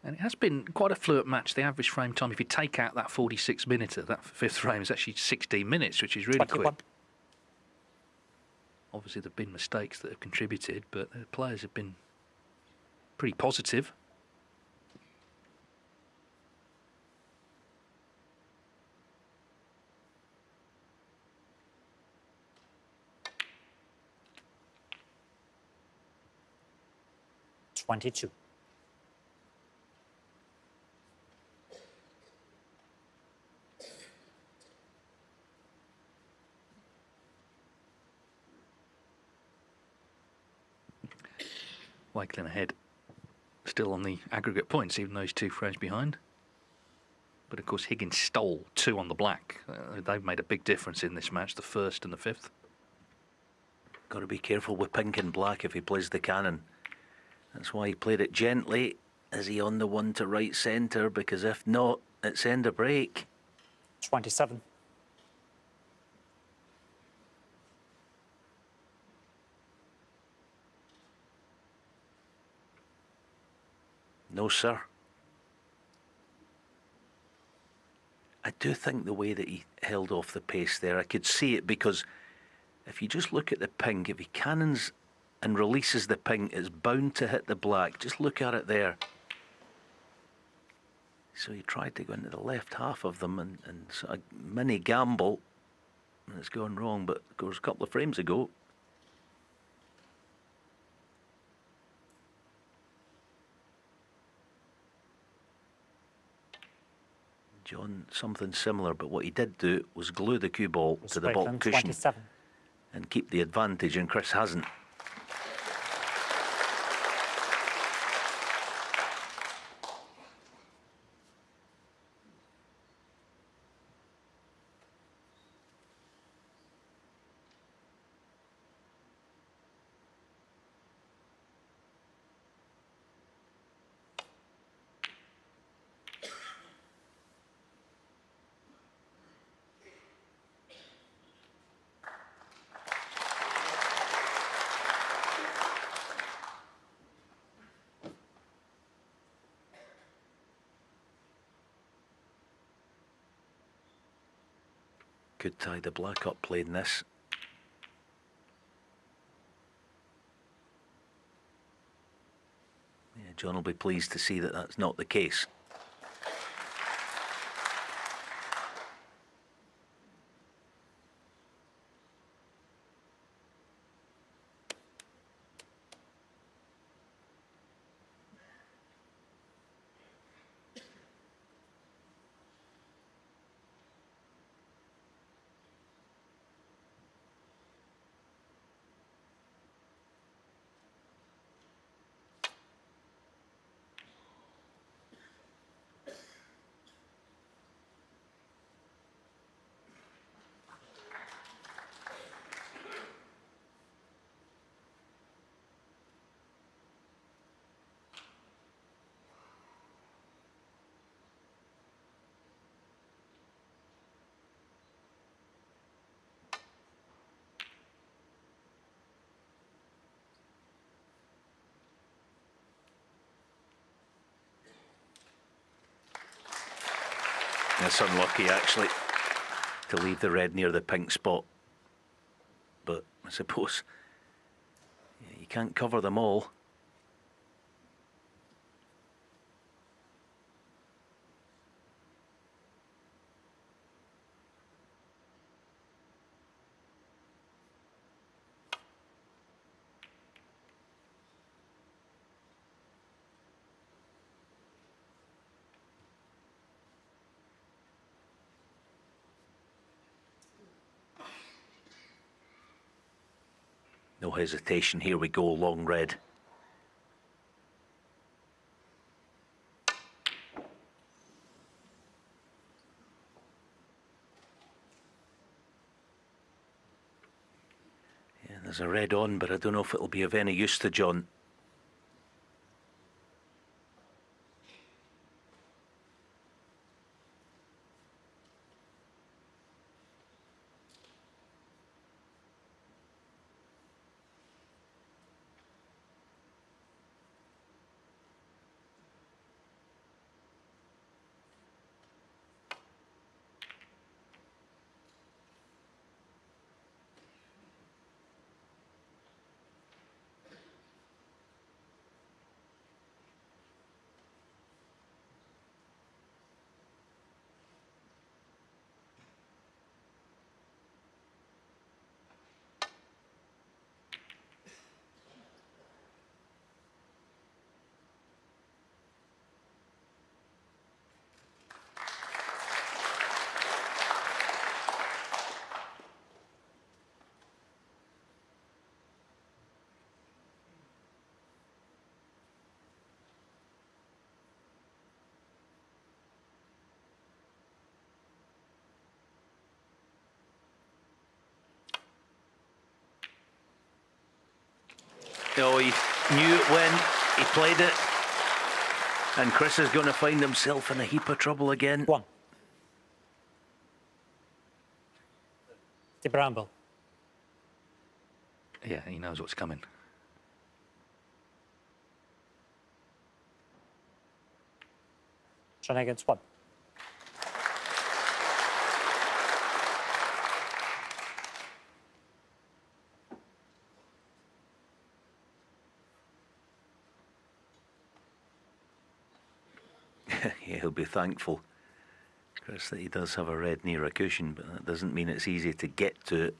And it has been quite a fluent match. The average frame time, if you take out that 46-minute, that 5th frame, is actually 16 minutes, which is really 21. quick. Obviously, there have been mistakes that have contributed, but the players have been pretty positive. $22. Wakelin ahead, still on the aggregate points, even though he's 2 frames behind. But of course, Higgins stole 2 on the black. They've made a big difference in this match, the 1st and the 5th. Got to be careful with pink and black if he plays the cannon. That's why he played it gently. Is he on the one to right centre? Because if not, it's end of break. 27. No, sir. I do think the way that he held off the pace there, I could see it, because if you just look at the pink, if he cannons and releases the pink, it's bound to hit the black. Just look at it there. So he tried to go into the left half of them and sort of mini gamble, and it's gone wrong, but of course a couple of frames ago. John, something similar, but what he did do was glue the cue ball to the baulk cushion 27. and keep the advantage, and Chris hasn't. Could tie the black up playing this. Yeah, John will be pleased to see that that's not the case. It's unlucky actually to leave the red near the pink spot, but I suppose you can't cover them all. No hesitation, here we go, long red. Yeah, there's a red on, but I don't know if it'll be of any use to John. Oh, he knew it when he played it. And Chris is going to find himself in a heap of trouble again. One. The bramble. Yeah, he knows what's coming. John Higgins, one. Yeah, he'll be thankful, Chris, that he does have a red near a cushion, but that doesn't mean it's easy to get to it.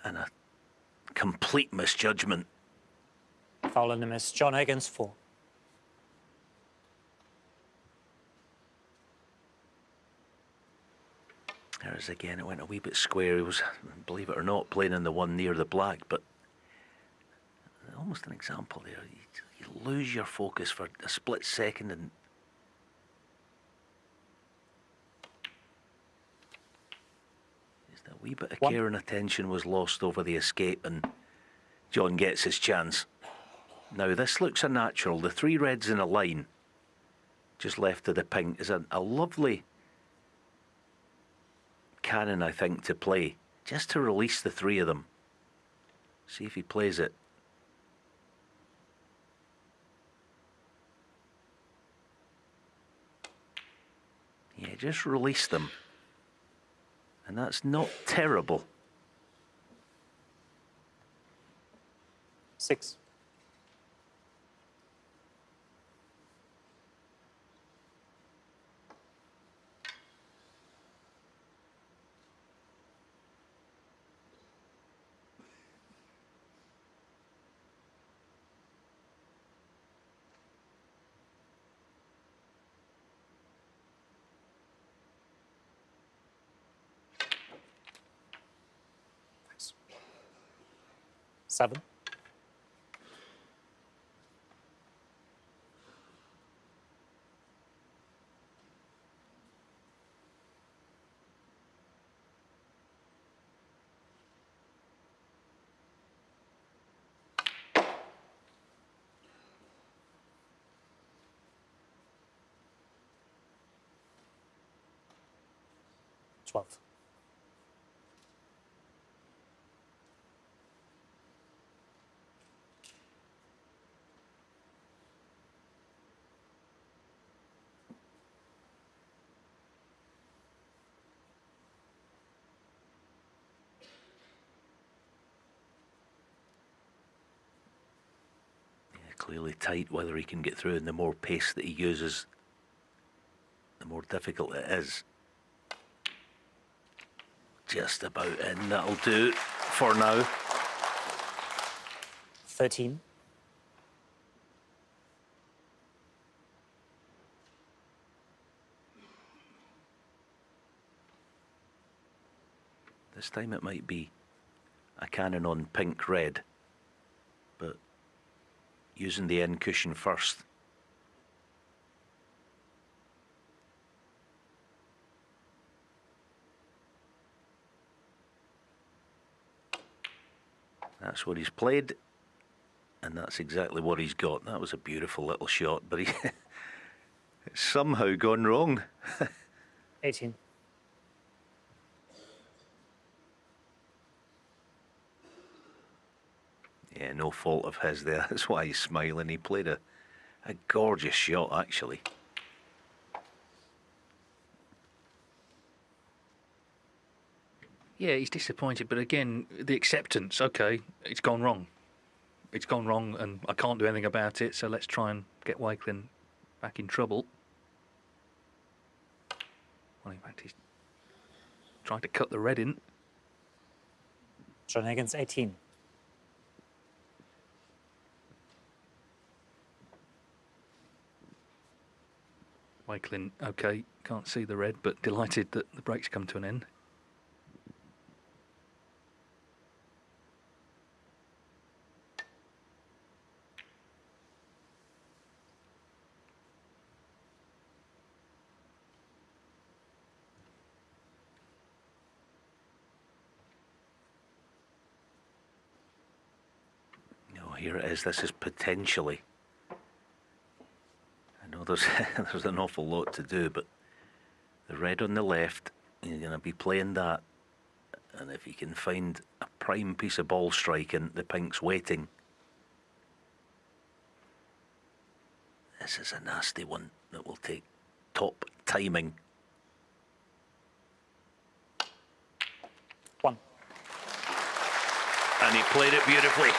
And a complete misjudgment. Foul in the miss. John Higgins, four. There's again, it went a wee bit square. He was, believe it or not, playing in the one near the black, but almost an example there. You lose your focus for a split second and just a wee bit of care and attention was lost over the escape, and John gets his chance. Now this looks a natural. The three reds in a line just left of the pink is a lovely cannon, I think, to play, just to release the three of them. See if he plays it. Yeah, just release them. And that's not terrible. 6. Thanks. 7. Twelve. Clearly tight. Whether he can get through, and the more pace that he uses, the more difficult it is. Just about in. That'll do for now. 13. This time it might be a cannon on pink-red, but using the end cushion first. That's what he's played, and that's exactly what he's got. That was a beautiful little shot, but he it's somehow gone wrong. 18. Yeah, no fault of his there. That's why he's smiling. He played a gorgeous shot, actually. Yeah, he's disappointed, but again, the acceptance, okay, it's gone wrong. It's gone wrong, and I can't do anything about it, so let's try and get Wakelin back in trouble. Well, in fact, he's trying to cut the red in. John Higgins, 18. Wakelin, okay, can't see the red, but delighted that the break's come to an end. Here it is. This is potentially. I know there's there's an awful lot to do, but the red on the left, you're going to be playing that, and if you can find a prime piece of ball striking, the pink's waiting. This is a nasty one that will take top timing. 1. And he played it beautifully.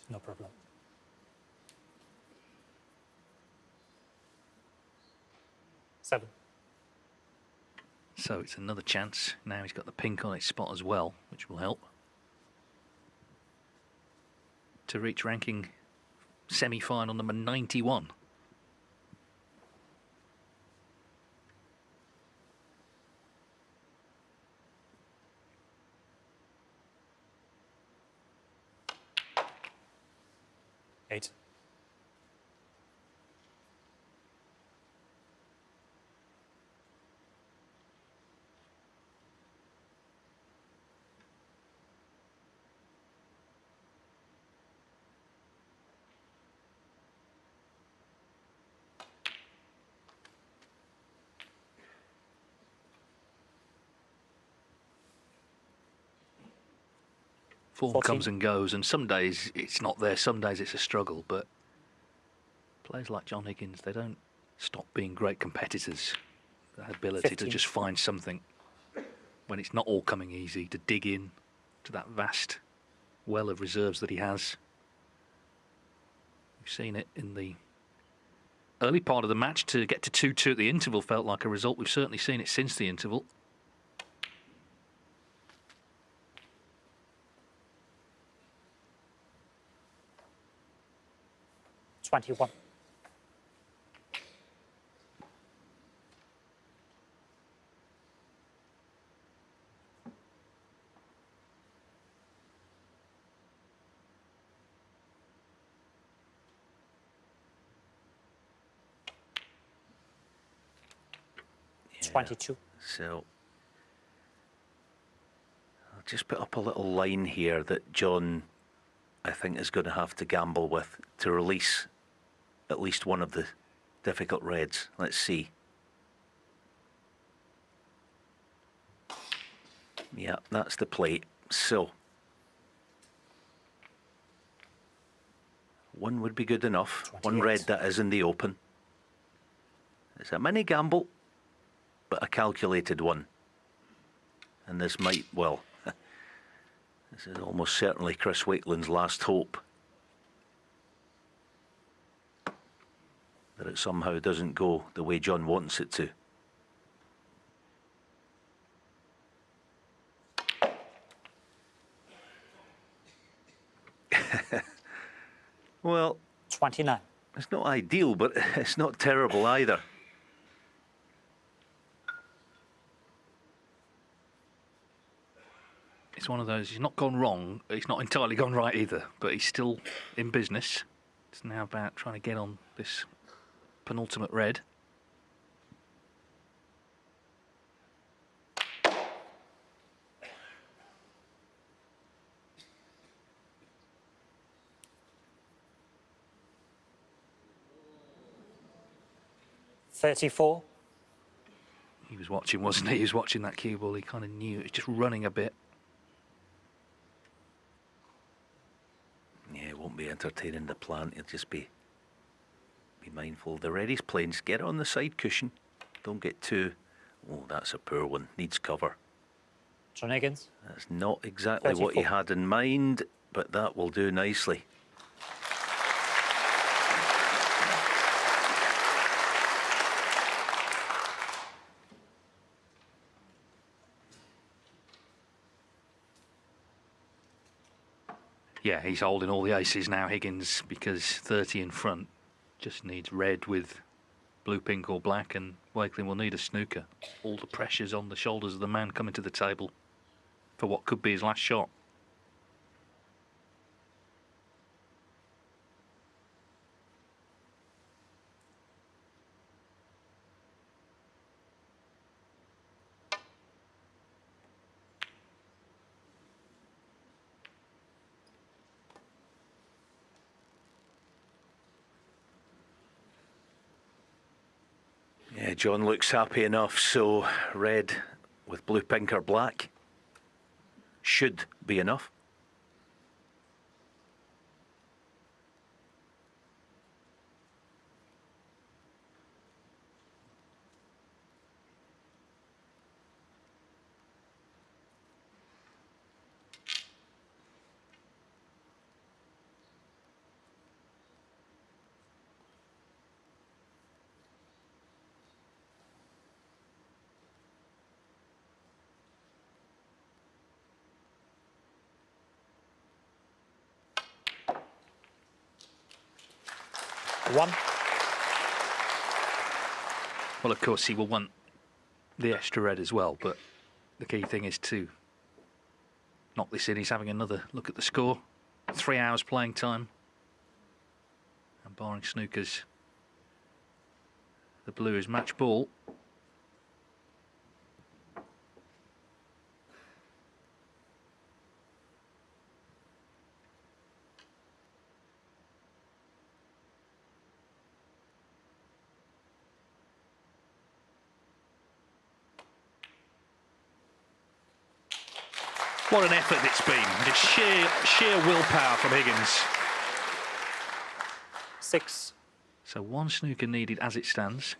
No problem. 7. So it's another chance. Now he's got the pink on its spot as well, which will help. to reach ranking semi-final number 91. Eight. Form 14. comes and goes, and some days it's not there, some days it's a struggle, but players like John Higgins, they don't stop being great competitors. That ability 15. to just find something when it's not all coming easy, to dig in to that vast well of reserves that he has. We've seen it in the early part of the match. To get to 2-2 at the interval felt like a result. We've certainly seen it since the interval. 21. Yeah. 22. So I'll just put up a little line here that John, I think, is going to have to gamble with to release at least one of the difficult reds. Let's see. Yeah, that's the play. So one would be good enough. 28. One red that is in the open. It's a mini gamble, but a calculated one. And this might, well, this is almost certainly Chris Wakelin's last hope. That it somehow doesn't go the way John wants it to. Well, 29. it's not ideal, but it's not terrible either. It's one of those, he's not gone wrong, he's not entirely gone right either, but he's still in business. It's now about trying to get on this penultimate red. $34. He was watching, wasn't he? He was watching that cue ball. He kind of knew it was just running a bit. Yeah, it won't be entertaining the plant. It'll just be mindful. The red he's playing, just get on the side cushion. Don't get too. Oh, that's a poor one. Needs cover. John Higgins. That's not exactly what he 34. had in mind, but that will do nicely. Yeah, he's holding all the aces now, Higgins, because 30 in front just needs red with blue, pink or black, and Wakelin will need a snooker. All the pressure's on the shoulders of the man coming to the table for what could be his last shot. Yeah, John looks happy enough, so red with blue, pink or black should be enough. 1. Well, of course, he will want the extra red as well, but the key thing is to knock this in. He's having another look at the score. 3 hours playing time. And barring snookers, the blue is match ball. What an effort it's been. It's sheer willpower from Higgins. 6. So 1 snooker needed as it stands.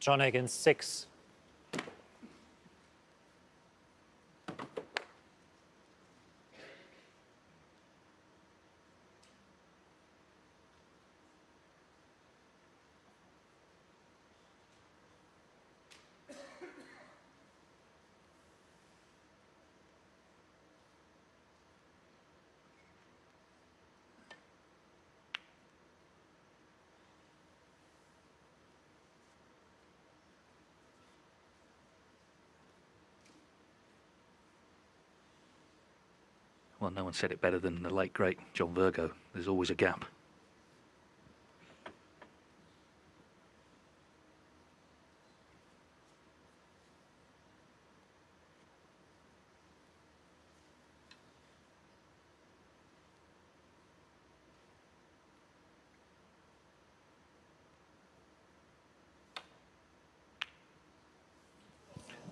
John Higgins, 6. Well, no one said it better than the late, great John Virgo. There's always a gap.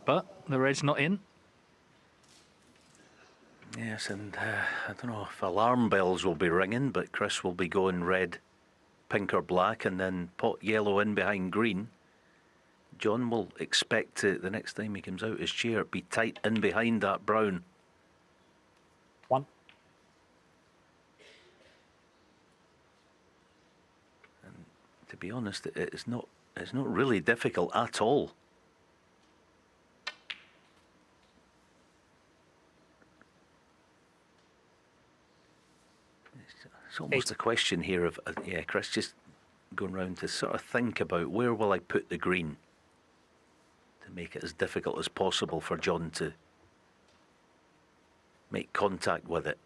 But the red's not in. Yes, and I don't know if alarm bells will be ringing, but Chris will be going red, pink or black, and then pot yellow in behind green. John will expect to, the next time he comes out his chair, be tight in behind that brown. 1. And to be honest, it's not really difficult at all. It's almost 8. a question here of, yeah, Chris just going round to sort of think about where will I put the green to make it as difficult as possible for John to make contact with it.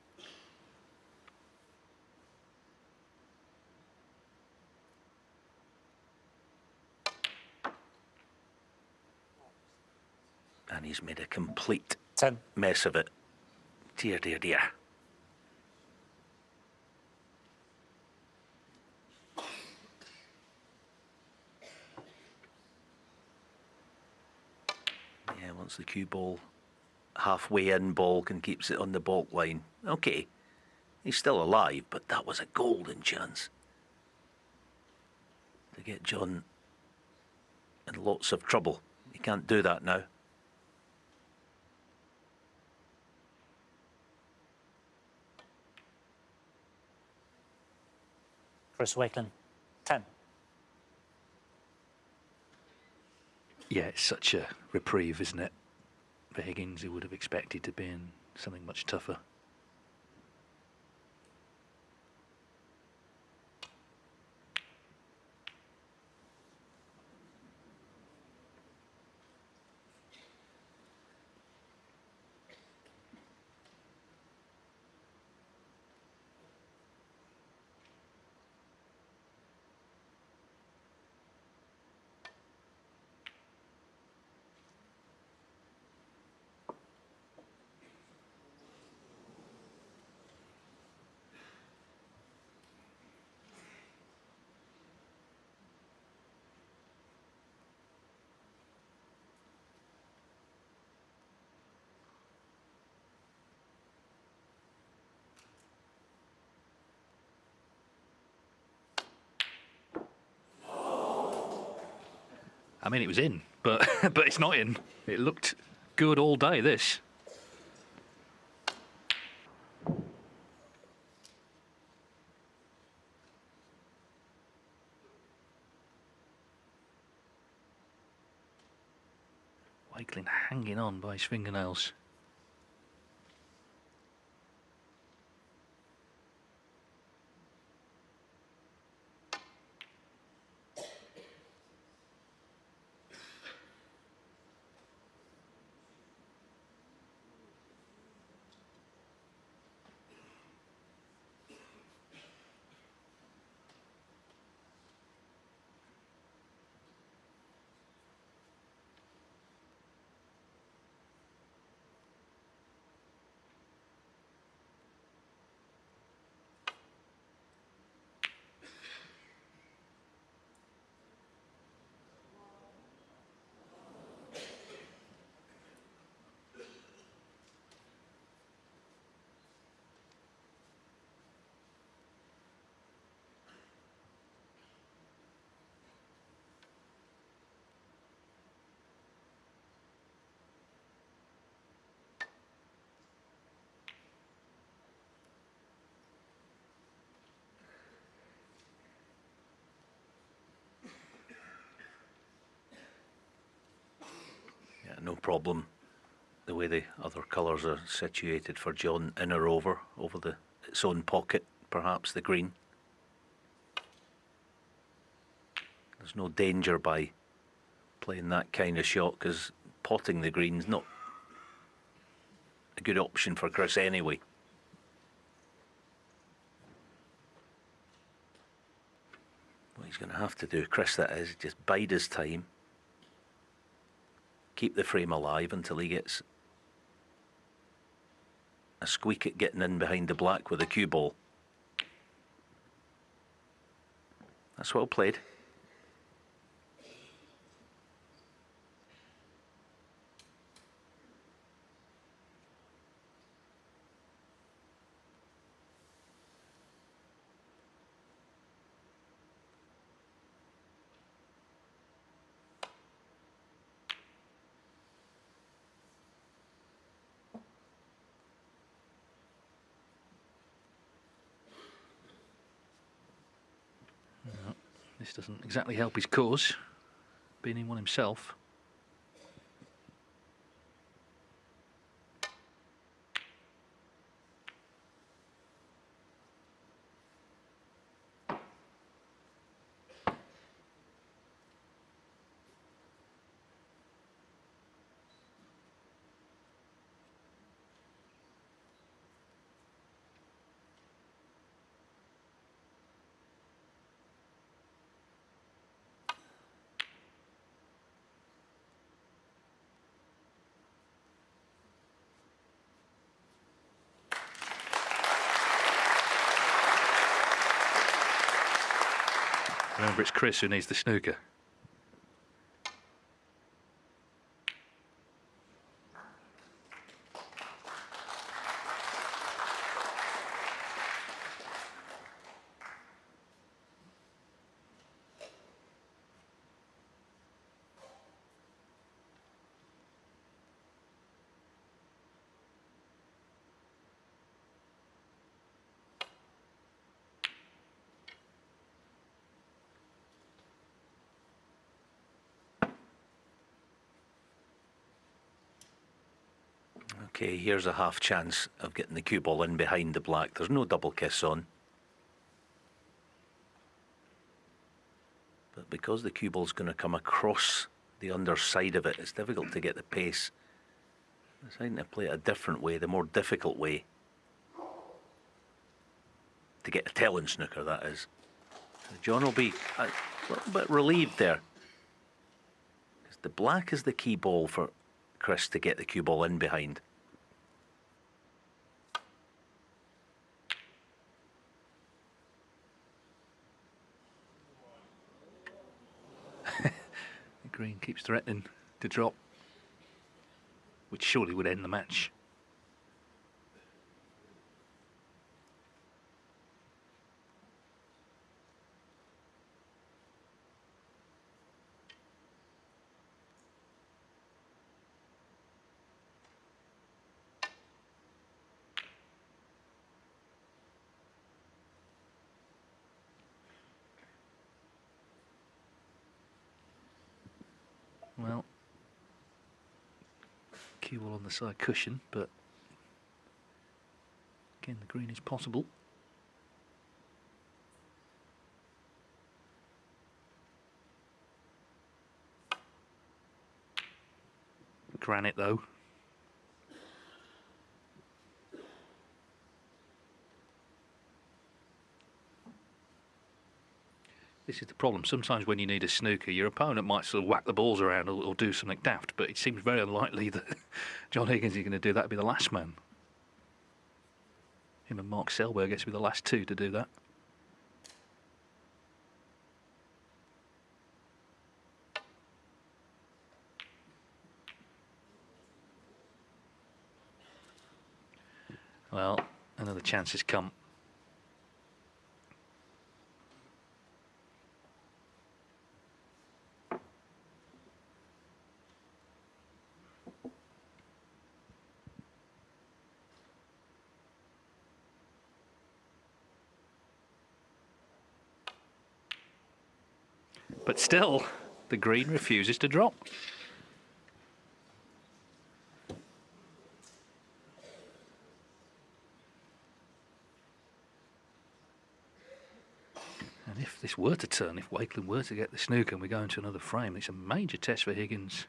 And he's made a complete 10. mess of it. Dear, dear, dear. Yeah, once the cue ball halfway in, Balkan keeps it on the baulk line. Okay, he's still alive, but that was a golden chance to get John in lots of trouble. He can't do that now. Chris Wakelin, 10. Yeah, it's such a reprieve, isn't it? For Higgins, who would have expected to be in something much tougher. I mean, it was in, but but it's not in. It looked good all day, this. Wakelin hanging on by his fingernails. Yeah, no problem. The way the other colours are situated for John, in or over its own pocket, perhaps the green. There's no danger by playing that kind of shot, because potting the green's not a good option for Chris anyway. What he's going to have to do, Chris, that is, just bide his time, keep the frame alive until he gets a squeak at getting in behind the black with a cue ball. That's well played. This doesn't exactly help his cause, being in one himself. Remember, it's Chris who needs the snooker. Okay, here's a half chance of getting the cue ball in behind the black. There's no double kiss on. But because the cue ball's going to come across the underside of it, it's difficult to get the pace. It's trying to play it a different way, the more difficult way. To get a tell in snooker, that is. So John will be a little bit relieved there. Because the black is the key ball for Chris to get the cue ball in behind. The green keeps threatening to drop, which surely would end the match. Well, cue ball on the side cushion, but again, the green is possible. Granite though. This is the problem. Sometimes when you need a snooker, your opponent might sort of whack the balls around or do something daft, but it seems very unlikely that John Higgins is going to do that. Be the last man. Him and Mark Selberg gets to be the last two to do that. Well, another chance has come. But still, the green refuses to drop. And if this were to turn, if Wakelin were to get the snooker and we go into another frame, it's a major test for Higgins.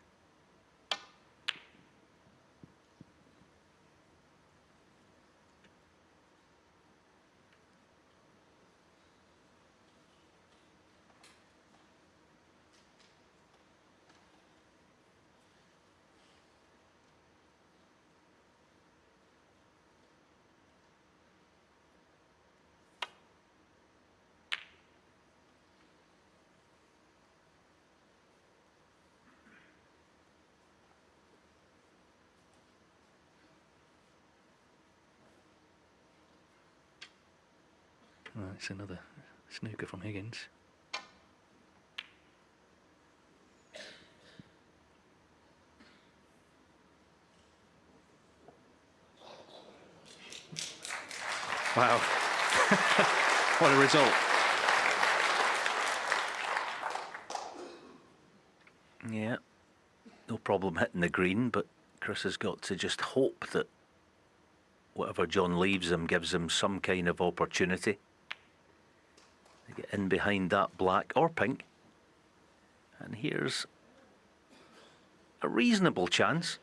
Well, it's another snooker from Higgins. Wow. What a result. Yeah, no problem hitting the green, but Chris has got to just hope that whatever John leaves him gives him some kind of opportunity to get in behind that black or pink. And here's a reasonable chance.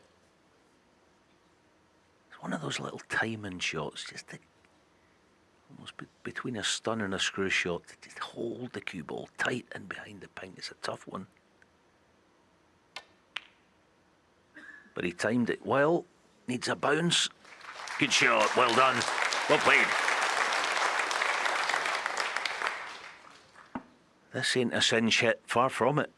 It's one of those little timing shots, just to almost between a stun and a screw shot, to just hold the cue ball tight in behind the pink. It's a tough one. But he timed it well. Needs a bounce. Good shot. Well done. Well played. This ain't a cinch hit. Far from it.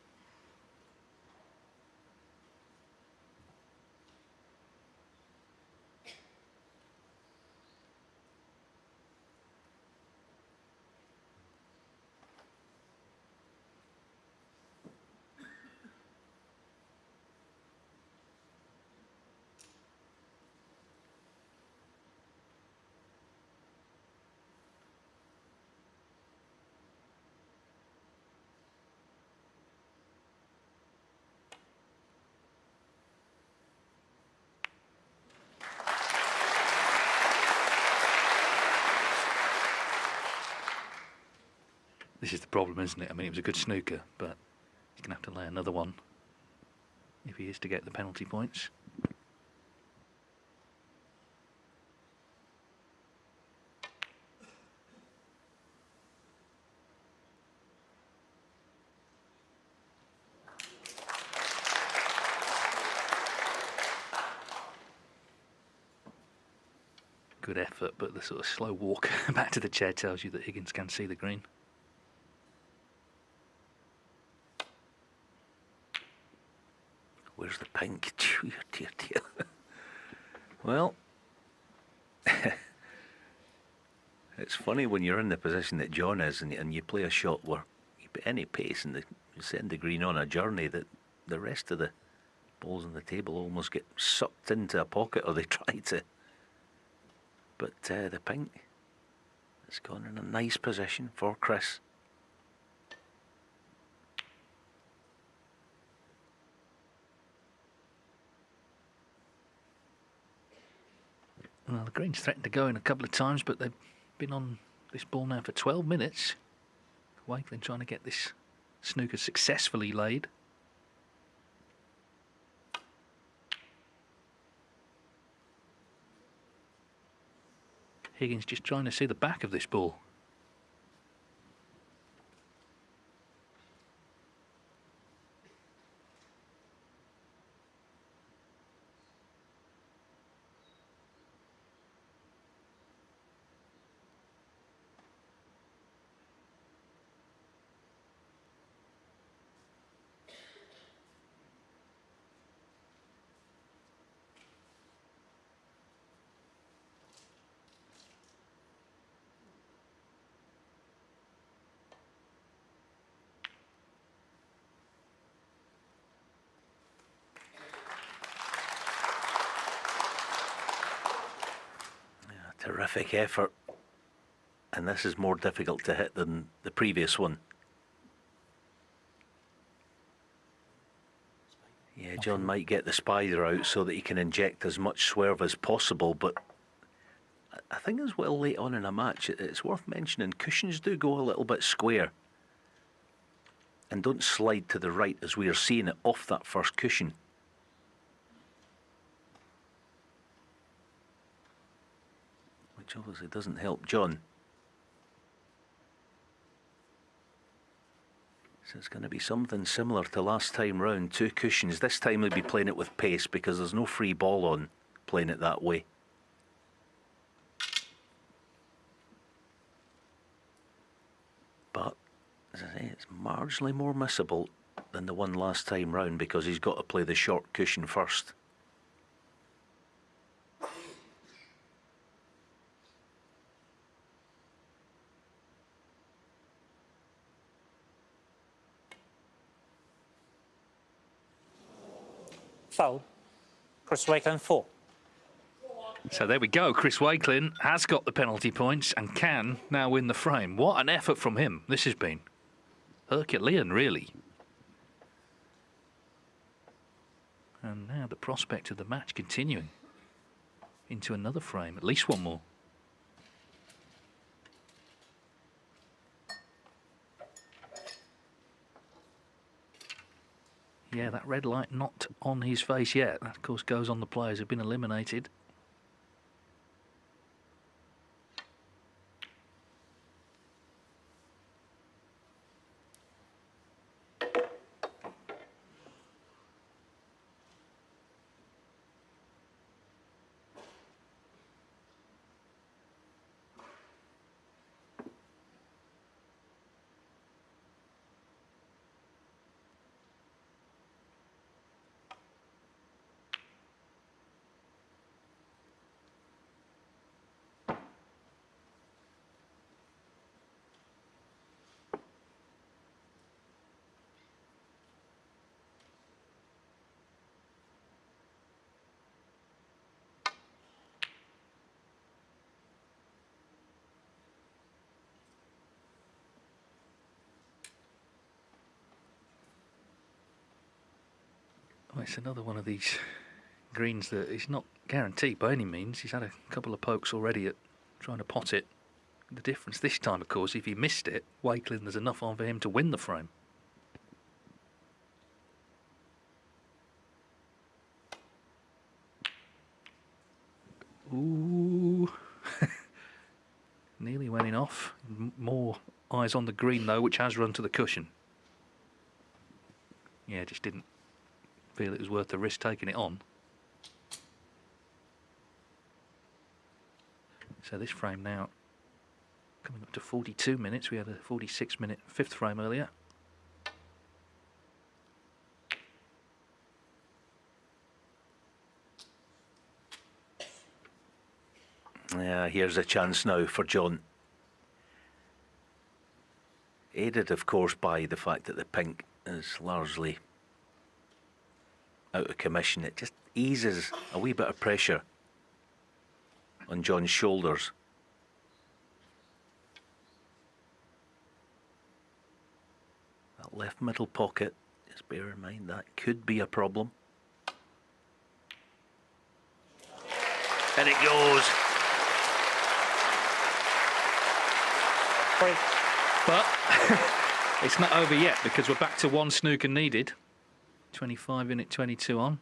This is the problem, isn't it? I mean, it was a good snooker, but he's going to have to lay another one if he is to get the penalty points. Good effort, but the sort of slow walk back to the chair tells you that Higgins can see the green. Where's the pink? Dear, dear, dear. Well, it's funny when you're in the position that John is, and you play a shot where you put any pace and you send the green on a journey, that the rest of the balls on the table almost get sucked into a pocket, or they try to. But the pink has gone in a nice position for Chris. Well, the green's threatened to go in a couple of times, but they've been on this ball now for 12 minutes. Wakelin trying to get this snooker successfully laid. Higgins just trying to see the back of this ball. Terrific effort, and this is more difficult to hit than the previous one. Yeah, John might get the spider out so that he can inject as much swerve as possible, but I think as well late on in a match, it's worth mentioning cushions do go a little bit square and don't slide to the right as we are seeing it off that first cushion. Which obviously doesn't help John. So it's going to be something similar to last time round. 2 cushions. This time he'll be playing it with pace because there's no free ball on playing it that way. But, as I say, it's marginally more missable than the one last time round because he's got to play the short cushion first. Foul. Chris Wakelin 4. So there we go. Chris Wakelin has got the penalty points and can now win the frame. What an effort from him this has been. Herculean, really. And now the prospect of the match continuing into another frame, at least one more. Yeah, that red light not on his face yet. That, of course, goes on the players who've been eliminated. Well, it's another one of these greens that is not guaranteed by any means. He's had a couple of pokes already at trying to pot it. The difference this time, of course, if he missed it, Wakelin, there's enough on for him to win the frame. Ooh. Nearly went in off. More eyes on the green, though, which has run to the cushion. Yeah, just didn't feel it was worth the risk taking it on. So this frame now coming up to 42 minutes. We had a 46-minute fifth frame earlier. Yeah, here's a chance now for John. Aided, of course, by the fact that the pink is largely out of commission. It just eases a wee bit of pressure on John's shoulders. That left middle pocket, just bear in mind that could be a problem. And it goes. Break. But it's not over yet because we're back to one snooker needed. 25 in it, 22 on.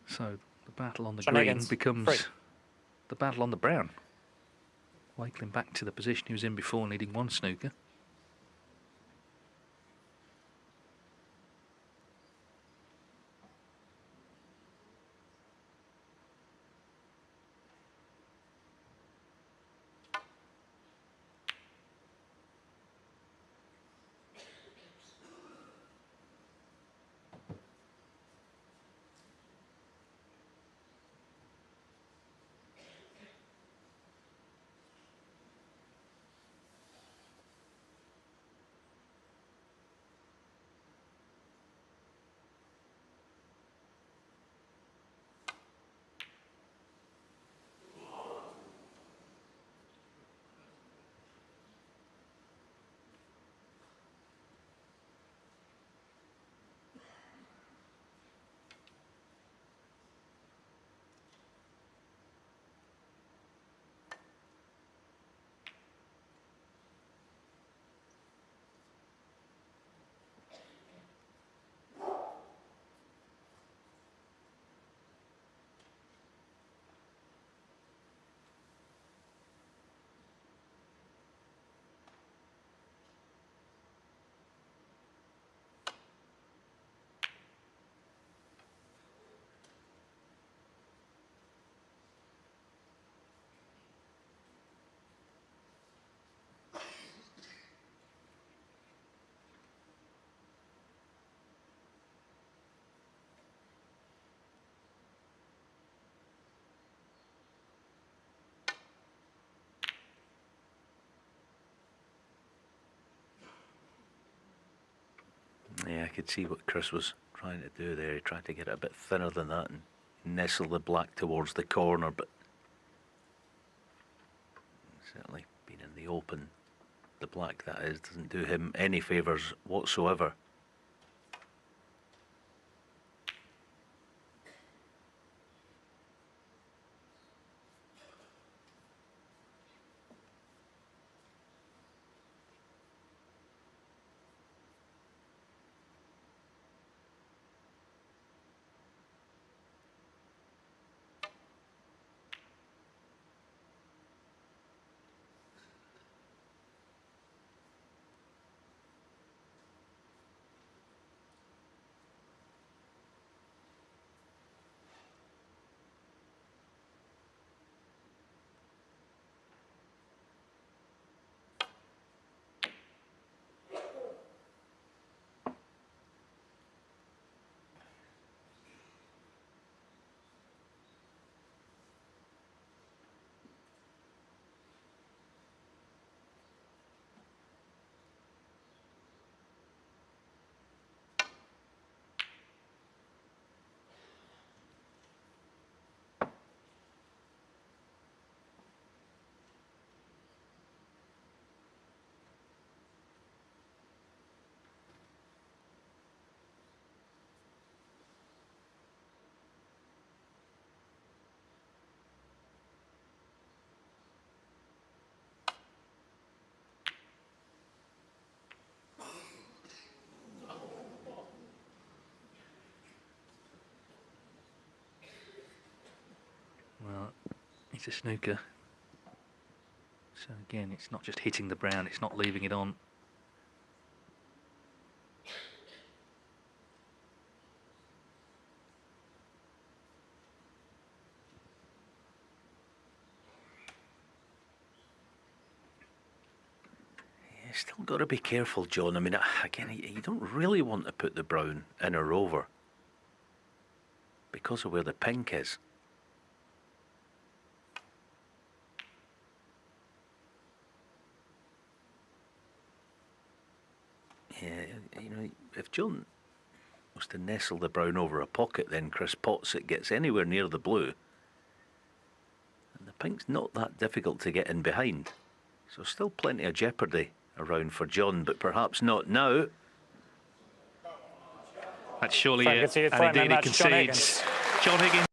So the battle on the John green Higgins, becomes free. the battle on the brown. Wakelin back to the position he was in before, needing one snooker. Yeah, I could see what Chris was trying to do there. He tried to get it a bit thinner than that and nestle the black towards the corner, but certainly being in the open, the black that is, doesn't do him any favours whatsoever. Well, it's a snooker. So again, it's not just hitting the brown, it's not leaving it on. You still got to be careful, John. I mean, again, you don't really want to put the brown in or over because of where the pink is. Yeah, you know, if John was to nestle the brown over a pocket, then Chris pots it, gets anywhere near the blue, and the Pink's not that difficult to get in behind. So still plenty of jeopardy around for John, but perhaps not now. That's surely Frank, it. it's it And for him, indeed he and that's John concedes. John Higgins.